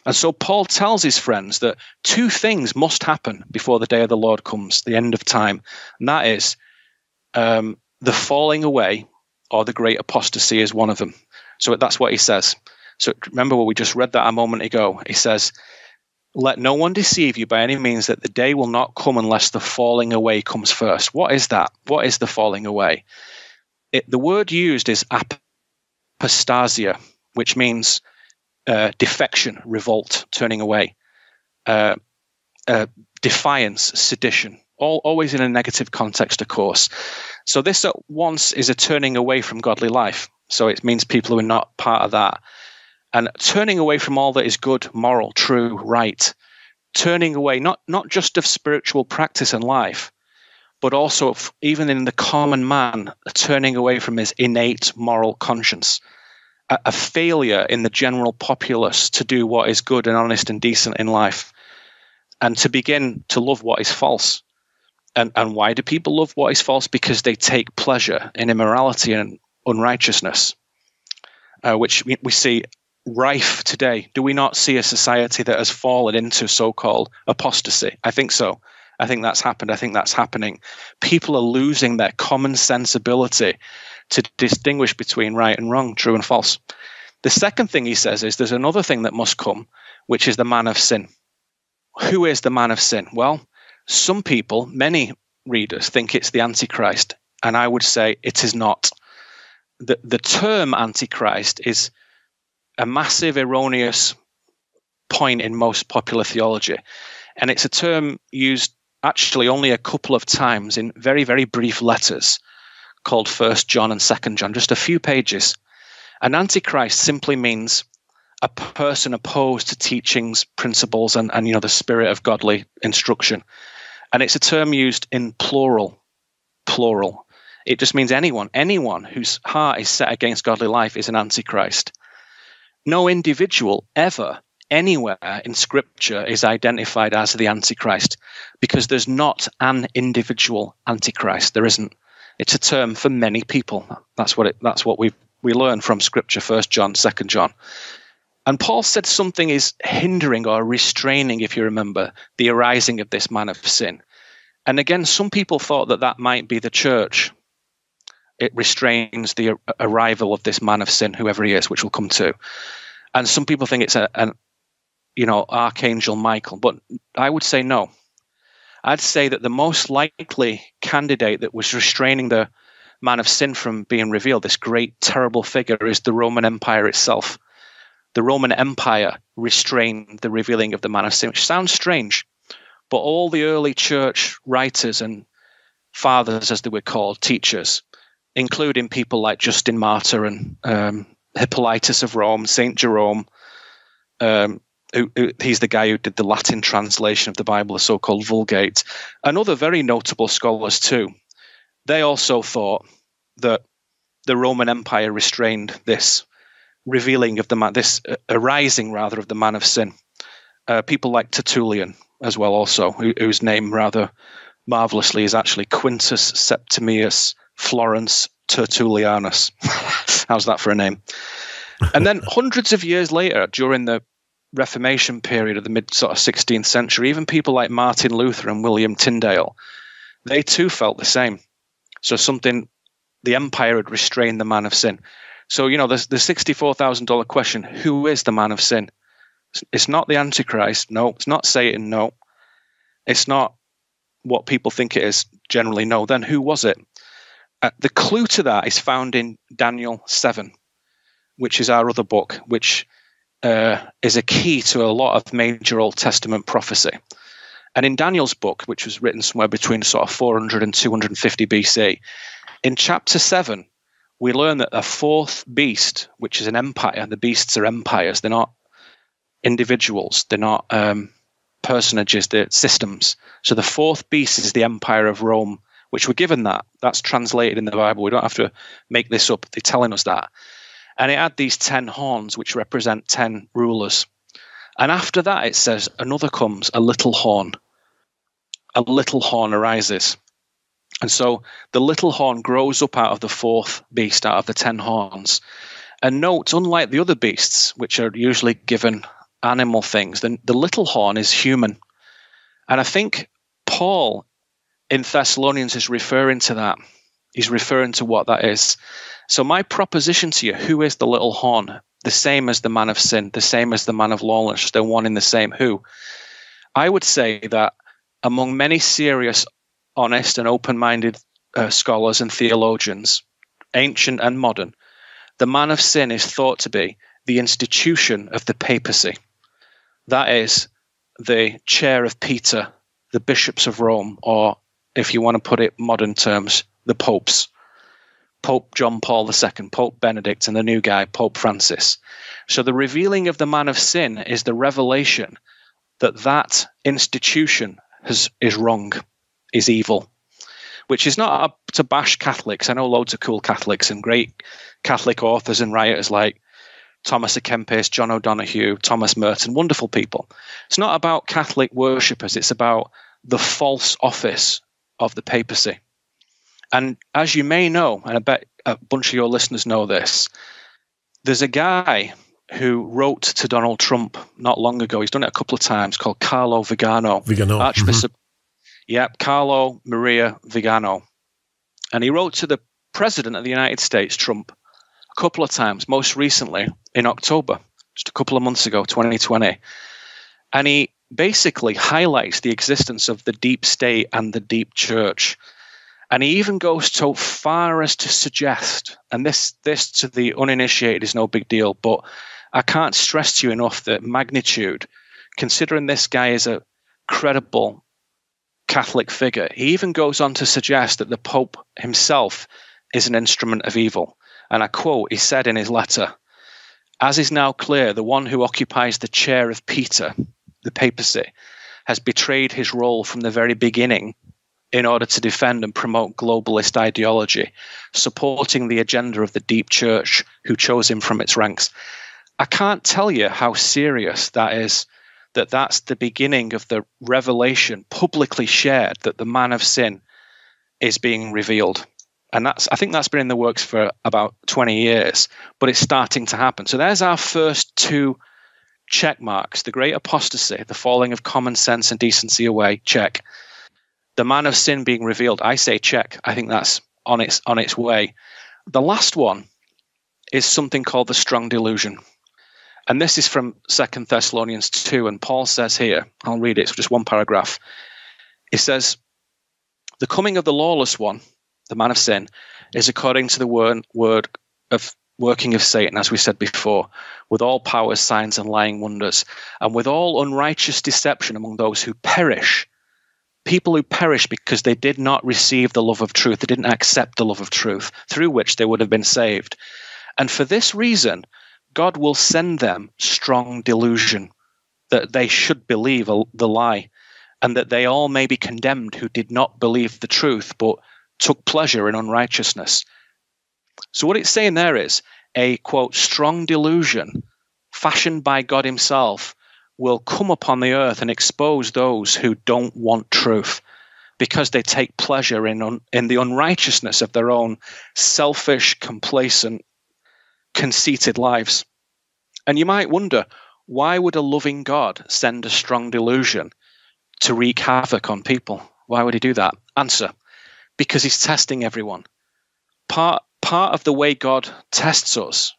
And so Paul tells his friends that two things must happen before the day of the Lord comes, the end of time. And that is the falling away or the great apostasy is one of them. So that's what he says. So remember what we just read that a moment ago. He says, let no one deceive you by any means, that the day will not come unless the falling away comes first. What is that? What is the falling away? The word used is apostasia, which means defection, revolt, turning away, defiance, sedition, always in a negative context, of course. So this at once is a turning away from godly life. So it means people who are not part of that. And turning away from all that is good, moral, true, right. Turning away, not just of spiritual practice and life, but also even in the common man, turning away from his innate moral conscience. A failure in the general populace to do what is good and honest and decent in life, and to begin to love what is false. And why do people love what is false? Because they take pleasure in immorality and unrighteousness, which we see rife today. Do we not see a society that has fallen into so-called apostasy? I think so. I think that's happened. I think that's happening. People are losing their common sensibility to distinguish between right and wrong, true and false. The second thing he says is there's another thing that must come, which is the man of sin. Who is the man of sin? Well, some people, many readers, think it's the Antichrist, and I would say it is not. The term Antichrist is a massive erroneous point in most popular theology, and it's a term used actually only a couple of times in very, very brief letters called 1 John and 2 John, just a few pages. An Antichrist simply means a person opposed to teachings, principles, and the spirit of godly instruction. And it's a term used in plural. It just means anyone whose heart is set against godly life is an Antichrist. No individual ever, anywhere in Scripture is identified as the Antichrist, because there's not an individual Antichrist. There isn't. It's a term for many people. That's what we learn from Scripture, 1 John, 2 John. And Paul said something is hindering or restraining, if you remember, the arising of this man of sin. And again, some people thought that might be the church. It restrains the arrival of this man of sin, whoever he is, which we'll come to. And some people think it's an Archangel Michael. But I would say no. I'd say that the most likely candidate that was restraining the man of sin from being revealed, this great, terrible figure, is the Roman Empire itself. The Roman Empire restrained the revealing of the man of sin, which sounds strange. But all the early church writers and fathers, as they were called, teachers, including people like Justin Martyr and Hippolytus of Rome, St. Jerome, He's the guy who did the Latin translation of the Bible, the so-called Vulgate, and other very notable scholars too. They also thought that the Roman Empire restrained this revealing of the man, this arising rather of the man of sin. People like Tertullian as well, also, whose name rather marvelously is actually Quintus Septimius Florence Tertullianus. How's that for a name? And then hundreds of years later, during the Reformation period of the mid sort of 16th century, even people like Martin Luther and William Tyndale, they too felt the same. So the empire had restrained the man of sin. So, the $64,000 question, who is the man of sin? It's not the Antichrist. No. It's not Satan. No. It's not what people think it is generally. No. Then who was it? The clue to that is found in Daniel 7, which is our other book, which is a key to a lot of major Old Testament prophecy. And in Daniel's book, which was written somewhere between sort of 400 and 250 BC, in chapter 7, we learn that a fourth beast, which is an empire, the beasts are empires, they're not individuals, they're not personages, they're systems. So the fourth beast is the empire of Rome, which we're given that. That's translated in the Bible. We don't have to make this up. They're telling us that. And it had these 10 horns, which represent 10 rulers. And after that, it says, another comes, a little horn. A little horn arises. And so the little horn grows up out of the fourth beast, out of the 10 horns. And note, unlike the other beasts, which are usually given animal things, then the little horn is human. And I think Paul in Thessalonians is referring to that. He's referring to what that is. So my proposition to you, who is the little horn? The same as the man of sin, the same as the man of lawlessness, they're one in the same. Who? I would say that among many serious, honest and open-minded scholars and theologians, ancient and modern, the man of sin is thought to be the institution of the papacy. That is the chair of Peter, the bishops of Rome, or if you want to put it modern terms, the popes. Pope John Paul II, Pope Benedict, and the new guy, Pope Francis. So the revealing of the man of sin is the revelation that that institution is wrong, is evil, which is not up to bash Catholics. I know loads of cool Catholics and great Catholic authors and writers like Thomas à Kempis, John O'Donoghue, Thomas Merton, wonderful people. It's not about Catholic worshippers. It's about the false office of the papacy. And as you may know, and I bet a bunch of your listeners know this, there's a guy who wrote to Donald Trump not long ago. He's done it a couple of times, called Carlo Vigano. Archbishop. Yeah, Carlo Maria Vigano. And he wrote to the president of the United States, Trump, a couple of times, most recently in October, just a couple of months ago, 2020. And he basically highlights the existence of the deep state and the deep church. And he even goes so far as to suggest, and this to the uninitiated is no big deal, but I can't stress to you enough the magnitude, considering this guy is a credible Catholic figure. He even goes on to suggest that the Pope himself is an instrument of evil. And I quote, he said in his letter, "As is now clear, the one who occupies the chair of Peter, the papacy, has betrayed his role from the very beginning in order to defend and promote globalist ideology, supporting the agenda of the deep church who chose him from its ranks." I can't tell you how serious that is, that's the beginning of the revelation publicly shared that the man of sin is being revealed. And I think that's been in the works for about 20 years, but it's starting to happen. So there's our first two check marks: the great apostasy, the falling of common sense and decency away, check. The man of sin being revealed, I say check. I think that's on its way. The last one is something called the strong delusion. And this is from 2 Thessalonians 2, and Paul says here, I'll read it, it's just one paragraph. He says, "The coming of the lawless one, the man of sin, is according to the word of working of Satan, as we said before, with all powers, signs, and lying wonders, and with all unrighteous deception among those who perish." People who perish because they did not receive the love of truth, they didn't accept the love of truth, through which they would have been saved. And for this reason, God will send them strong delusion, that they should believe the lie, and that they all may be condemned who did not believe the truth, but took pleasure in unrighteousness. So what it's saying there is a, quote, strong delusion fashioned by God himself will come upon the earth and expose those who don't want truth, because they take pleasure in the unrighteousness of their own selfish, complacent, conceited lives. And you might wonder, why would a loving God send a strong delusion to wreak havoc on people? Why would he do that? Answer: because he's testing everyone. Part of the way God tests us,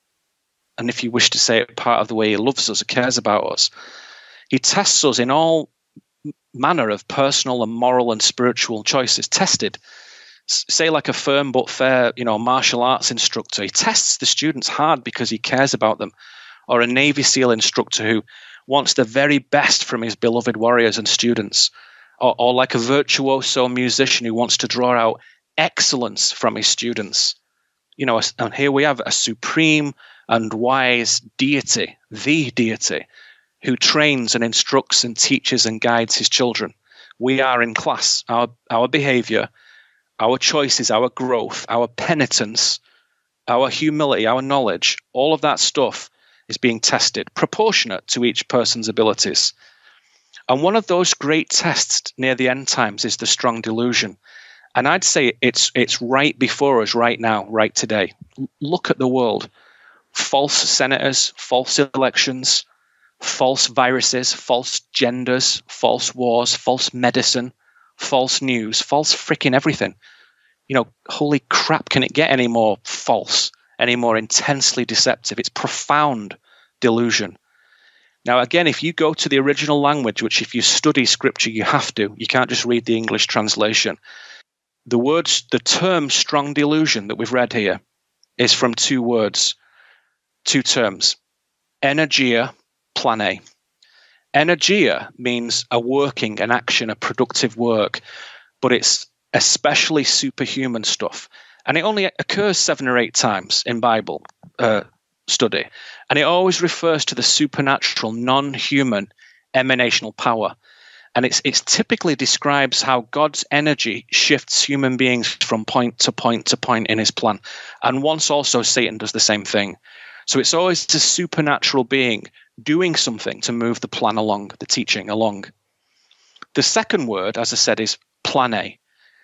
and if you wish to say it, part of the way he loves us, cares about us, he tests us in all manner of personal and moral and spiritual choices. Tested, say like a firm but fair, martial arts instructor. He tests the students hard because he cares about them. Or a Navy SEAL instructor who wants the very best from his beloved warriors and students. Or like a virtuoso musician who wants to draw out excellence from his students. And here we have a supreme and wise deity, the deity, who trains and instructs and teaches and guides his children. We are in class. Our behavior, our choices, our growth, our penitence, our humility, our knowledge, all of that stuff is being tested, proportionate to each person's abilities. And one of those great tests near the end times is the strong delusion. And I'd say it's right before us right now, right today. Look at the world. False senators, false elections, false viruses, false genders, false wars, false medicine, false news, false freaking everything. Holy crap, can it get any more false, any more intensely deceptive? It's profound delusion. Now, again, if you go to the original language, which if you study scripture, you have to, you can't just read the English translation. The term strong delusion that we've read here is from two terms, energia, plane. Energia means a working, an action, a productive work, but it's especially superhuman stuff. And it only occurs 7 or 8 times in Bible study. And it always refers to the supernatural, non-human emanational power. And it's typically describes how God's energy shifts human beings from point to point to point in his plan. And once also Satan does the same thing. So it's always a supernatural being doing something to move the plan along, the teaching along. The second word, as I said, is plane,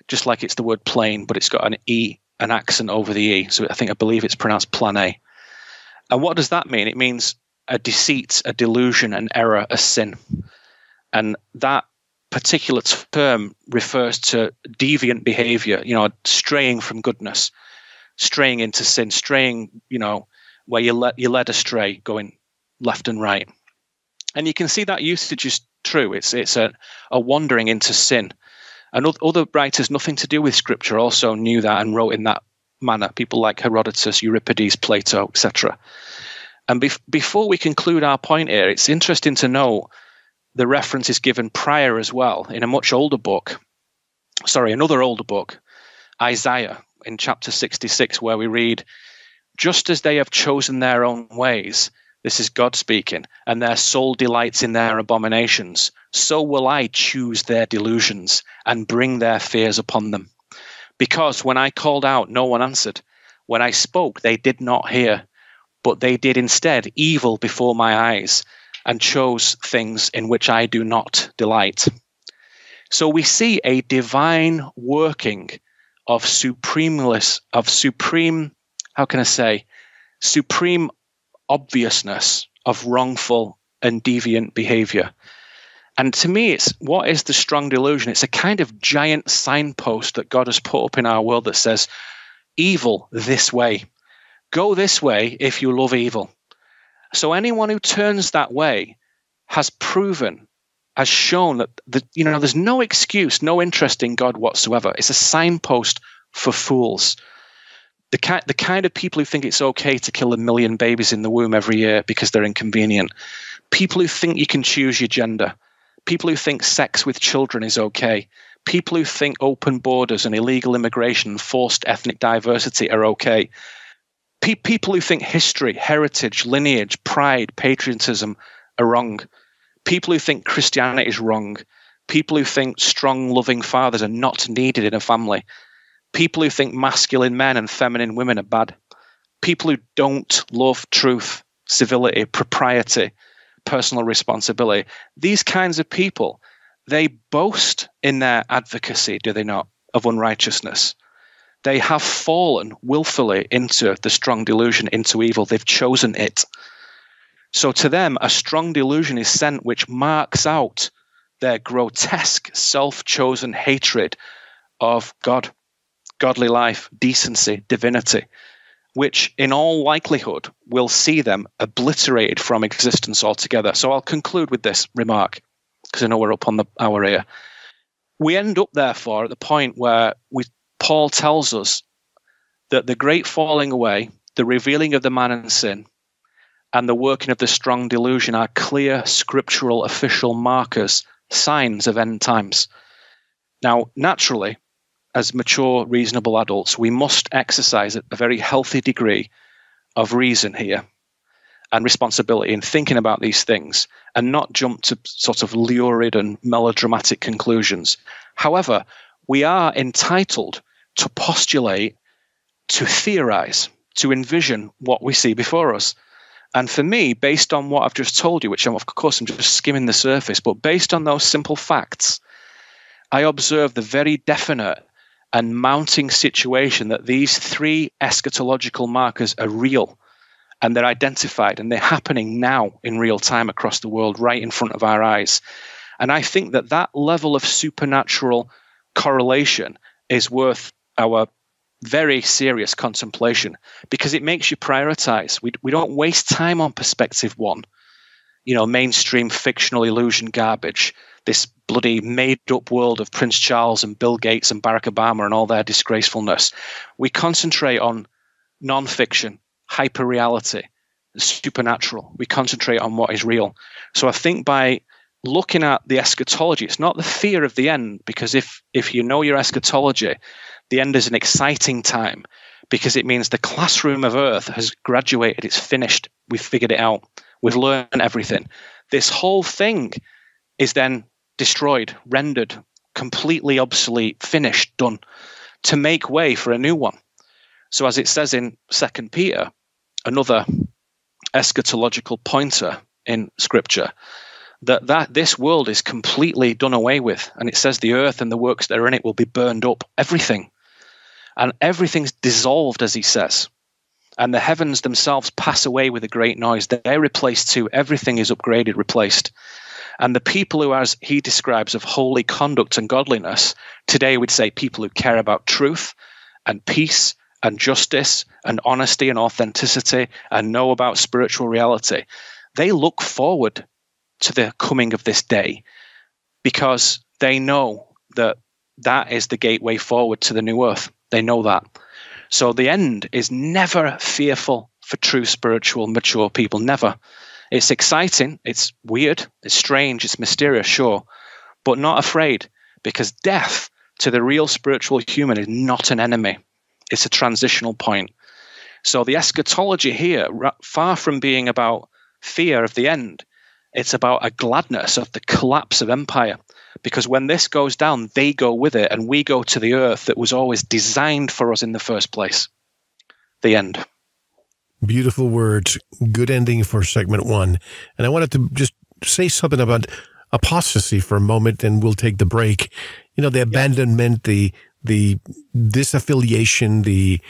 just like it's the word plane, but it's got an E, an accent over the E. So I believe it's pronounced plane. And what does that mean? It means a deceit, a delusion, an error, a sin. And that particular term refers to deviant behavior, straying from goodness, straying into sin, straying, where you're led astray, going left and right. And you can see that usage is true. It's a wandering into sin. And other writers, nothing to do with scripture, also knew that and wrote in that manner. People like Herodotus, Euripides, Plato, etc. And before we conclude our point here, it's interesting to know the reference is given prior as well in another older book, Isaiah, in chapter 66, where we read, just as they have chosen their own ways, this is God speaking, and their soul delights in their abominations, so will I choose their delusions and bring their fears upon them. Because when I called out, no one answered. When I spoke, they did not hear, but they did instead evil before my eyes, and chose things in which I do not delight. So we see a divine working of supreme obviousness of wrongful and deviant behavior. And to me, what is the strong delusion? It's a kind of giant signpost that God has put up in our world that says, evil this way. Go this way if you love evil. So anyone who turns that way has shown that there's no excuse, no interest in God whatsoever. It's a signpost for fools. The kind of people who think it's okay to kill 1 million babies in the womb every year because they're inconvenient. People who think you can choose your gender. People who think sex with children is okay. People who think open borders and illegal immigration and forced ethnic diversity are okay. People who think history, heritage, lineage, pride, patriotism are wrong. people who think Christianity is wrong, people who think strong, loving fathers are not needed in a family, people who think masculine men and feminine women are bad, people who don't love truth, civility, propriety, personal responsibility. These kinds of people, they boast in their advocacy, do they not, of unrighteousness. They have fallen willfully into the strong delusion, into evil. They've chosen it. So to them, a strong delusion is sent which marks out their grotesque, self-chosen hatred of God, godly life, decency, divinity, which in all likelihood will see them obliterated from existence altogether. So I'll conclude with this remark, because I know we're up on the hour here. We end up, therefore, at the point where Paul tells us that the great falling away, the revealing of the man in sin, and the working of the strong delusion are clear scriptural official markers, signs of end times. Now, naturally, as mature, reasonable adults, we must exercise a very healthy degree of reason here and responsibility in thinking about these things and not jump to sort of lurid and melodramatic conclusions. However, we are entitled to postulate, to theorize, to envision what we see before us. And for me, based on what I've just told you, which of course I'm just skimming the surface, but based on those simple facts, I observe the very definite and mounting situation that these three eschatological markers are real and they're identified and they're happening now in real time across the world, right in front of our eyes. And I think that that level of supernatural correlation is worth our very serious contemplation, because it makes you prioritize. We don't waste time on perspective one, mainstream fictional illusion garbage, this bloody made-up world of Prince Charles and Bill Gates and Barack Obama and all their disgracefulness. We concentrate on non-fiction, hyper-reality, supernatural. We concentrate on what is real. So I think by looking at the eschatology, it's not the fear of the end, because if you know your eschatology, the end is an exciting time, because it means the classroom of earth has graduated. It's finished. We've figured it out. We've learned everything. This whole thing is then destroyed, rendered, completely obsolete, finished, done, to make way for a new one. So as it says in 2 Peter, another eschatological pointer in Scripture, that this world is completely done away with. And it says the earth and the works that are in it will be burned up, everything. And everything's dissolved, as he says. And the heavens themselves pass away with a great noise. They're replaced too. Everything is upgraded, replaced. And the people who, as he describes, of holy conduct and godliness, today we'd say people who care about truth and peace and justice and honesty and authenticity and know about spiritual reality, they look forward to the coming of this day, because they know that that is the gateway forward to the new earth. They know that. So the end is never fearful for true spiritual, mature people. Never. It's exciting. It's weird. It's strange. It's mysterious, sure, but not afraid, because death to the real spiritual human is not an enemy. It's a transitional point. So the eschatology here, far from being about fear of the end, it's about a gladness of the collapse of empire. Because when this goes down, they go with it, and we go to the earth that was always designed for us in the first place. The end. Beautiful words. Good ending for segment one. And I wanted to just say something about apostasy for a moment, and we'll take the break. The abandonment, the disaffiliation, the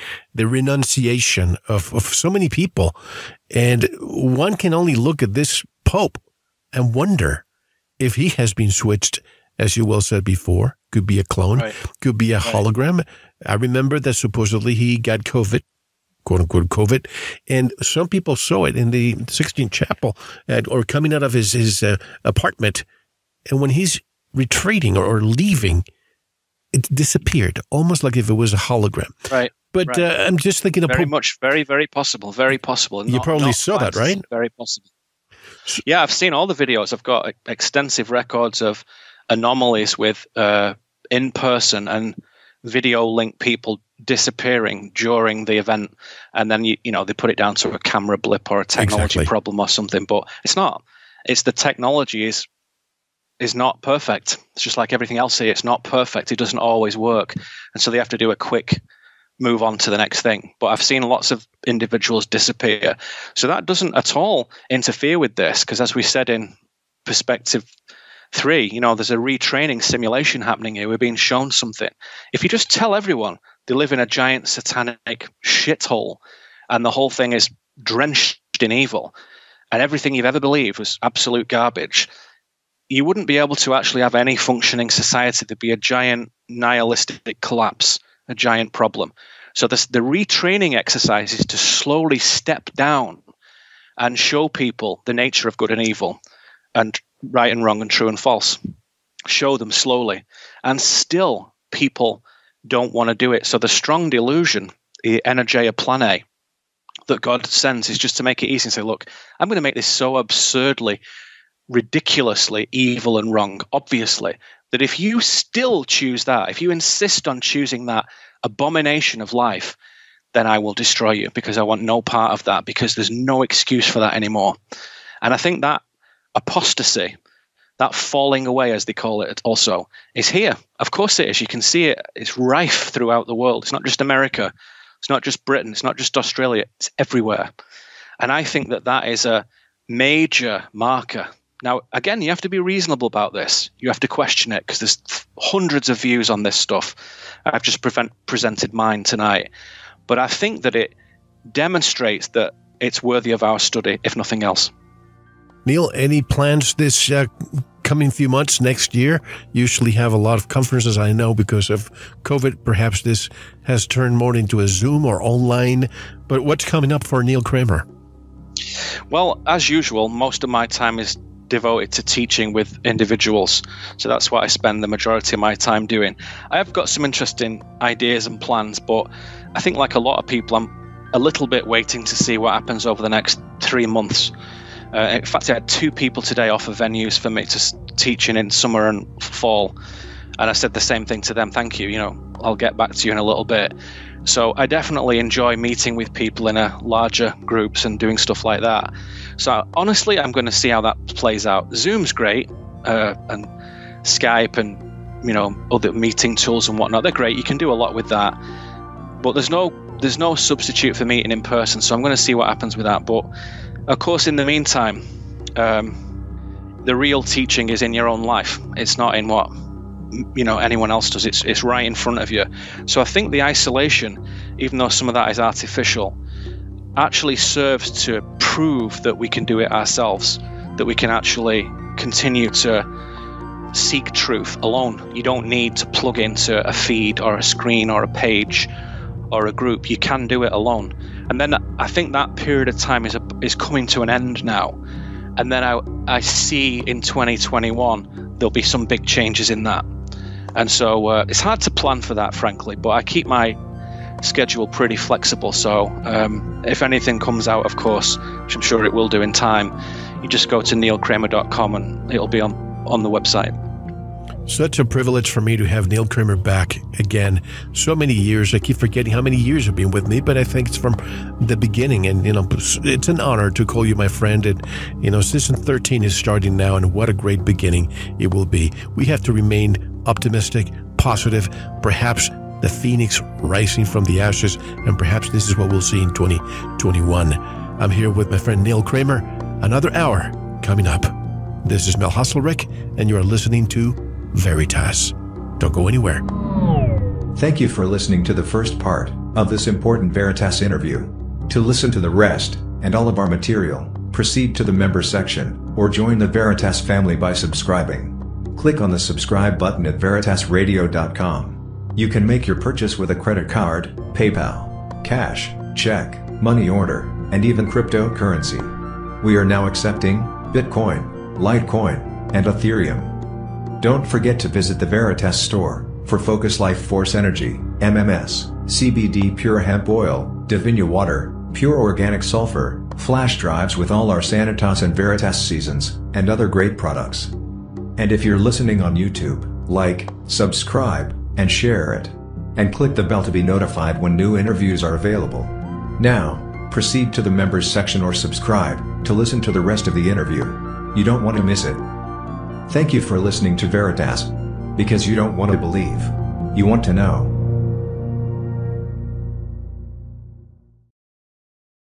renunciation of so many people. And one can only look at this Pope and wonder if he has been switched, as you well said before. Could be a clone, right. Could be a hologram. I remember that supposedly he got COVID, quote unquote COVID, and some people saw it in the Sixtine Chapel or coming out of his apartment. And when he's retreating or leaving, it disappeared, almost like if it was a hologram. Right. But right. I'm just thinking of very, very possible. Very possible. You probably saw that, right? Very possible. Yeah, I've seen all the videos. I've got extensive records of anomalies with in-person and video link people disappearing during the event, and then they put it down to a camera blip or a technology problem or something, but it's not. It's the technology is not perfect. It's just like everything else here. It's not perfect. It doesn't always work. And so they have to do a quick move on to the next thing. But I've seen lots of individuals disappear. So that doesn't at all interfere with this, because as we said in perspective 3, there's a retraining simulation happening here. We're being shown something. If you just tell everyone they live in a giant satanic shithole and the whole thing is drenched in evil and everything you've ever believed was absolute garbage, you wouldn't be able to actually have any functioning society. There'd be a giant nihilistic collapse, a giant problem. So the retraining exercise is to slowly step down and show people the nature of good and evil and right and wrong and true and false. Show them slowly. And still people don't want to do it. So the strong delusion, the energeia planae, that God sends is just to make it easy and say, look, I'm going to make this so absurdly, ridiculously evil and wrong, obviously, that if you still choose that, if you insist on choosing that abomination of life, then I will destroy you, because I want no part of that, because there's no excuse for that anymore. And I think that apostasy, that falling away, as they call it also, is here. Of course it is. You can see it. It's rife throughout the world. It's not just America. It's not just Britain. It's not just Australia. It's everywhere. And I think that is a major marker. Now, again, you have to be reasonable about this. You have to question it, because there's hundreds of views on this stuff. I've just presented mine tonight. But I think that it demonstrates that it's worthy of our study, if nothing else. Neil, any plans this coming few months, next year? Usually have a lot of conferences, I know, because of COVID. Perhaps this has turned more into a Zoom or online. But what's coming up for Neil Kramer? Well, as usual, most of my time is devoted to teaching with individuals. So that's what I spend the majority of my time doing. I have got some interesting ideas and plans, but I think like a lot of people, I'm a little bit waiting to see what happens over the next 3 months. In fact, I had 2 people today offer venues for me to teaching in summer and fall. And I said the same thing to them. Thank you. I'll get back to you in a little bit. So I definitely enjoy meeting with people in a larger groups and doing stuff like that. So honestly, I'm going to see how that plays out. Zoom's great, and Skype and, other meeting tools and whatnot. They're great. You can do a lot with that. But there's no substitute for meeting in person. So I'm going to see what happens with that. But of course, in the meantime, the real teaching is in your own life. It's not in what anyone else does. It's right in front of you. So I think the isolation, even though some of that is artificial, actually serves to prove that we can do it ourselves, that we can actually continue to seek truth alone. You don't need to plug into a feed or a screen or a page or a group. You can do it alone. And then I think that period of time is coming to an end now. And then I see in 2021 there'll be some big changes in that. And so it's hard to plan for that, frankly, but I keep my schedule pretty flexible. So if anything comes out, of course, which I'm sure it will do in time, you just go to neilkramer.com and it'll be on the website. Such a privilege for me to have Neil Kramer back again. So many years. I keep forgetting how many years you've been with me, but I think it's from the beginning. And, it's an honor to call you my friend. And, season 13 is starting now, and what a great beginning it will be. We have to remain optimistic, positive, perhaps the phoenix rising from the ashes, and perhaps this is what we'll see in 2021. I'm here with my friend Neil Kramer. Another hour coming up. This is Mel Hasselrick, and you are listening to Veritas. Don't go anywhere. Thank you for listening to the first part of this important Veritas interview. To listen to the rest and all of our material, proceed to the members section or join the Veritas family by subscribing. Click on the subscribe button at veritasradio.com. You can make your purchase with a credit card, PayPal, cash, check, money order, and even cryptocurrency. We are now accepting Bitcoin, Litecoin, and Ethereum. Don't forget to visit the Veritas store for Focus Life Force Energy, MMS, CBD Pure Hemp Oil, Divinia Water, Pure Organic Sulfur, flash drives with all our Sanitas and Veritas seasons, and other great products. And if you're listening on YouTube, like, subscribe, and share it. And click the bell to be notified when new interviews are available. Now, proceed to the members section or subscribe to listen to the rest of the interview. You don't want to miss it. Thank you for listening to Veritas. Because you don't want to believe. You want to know.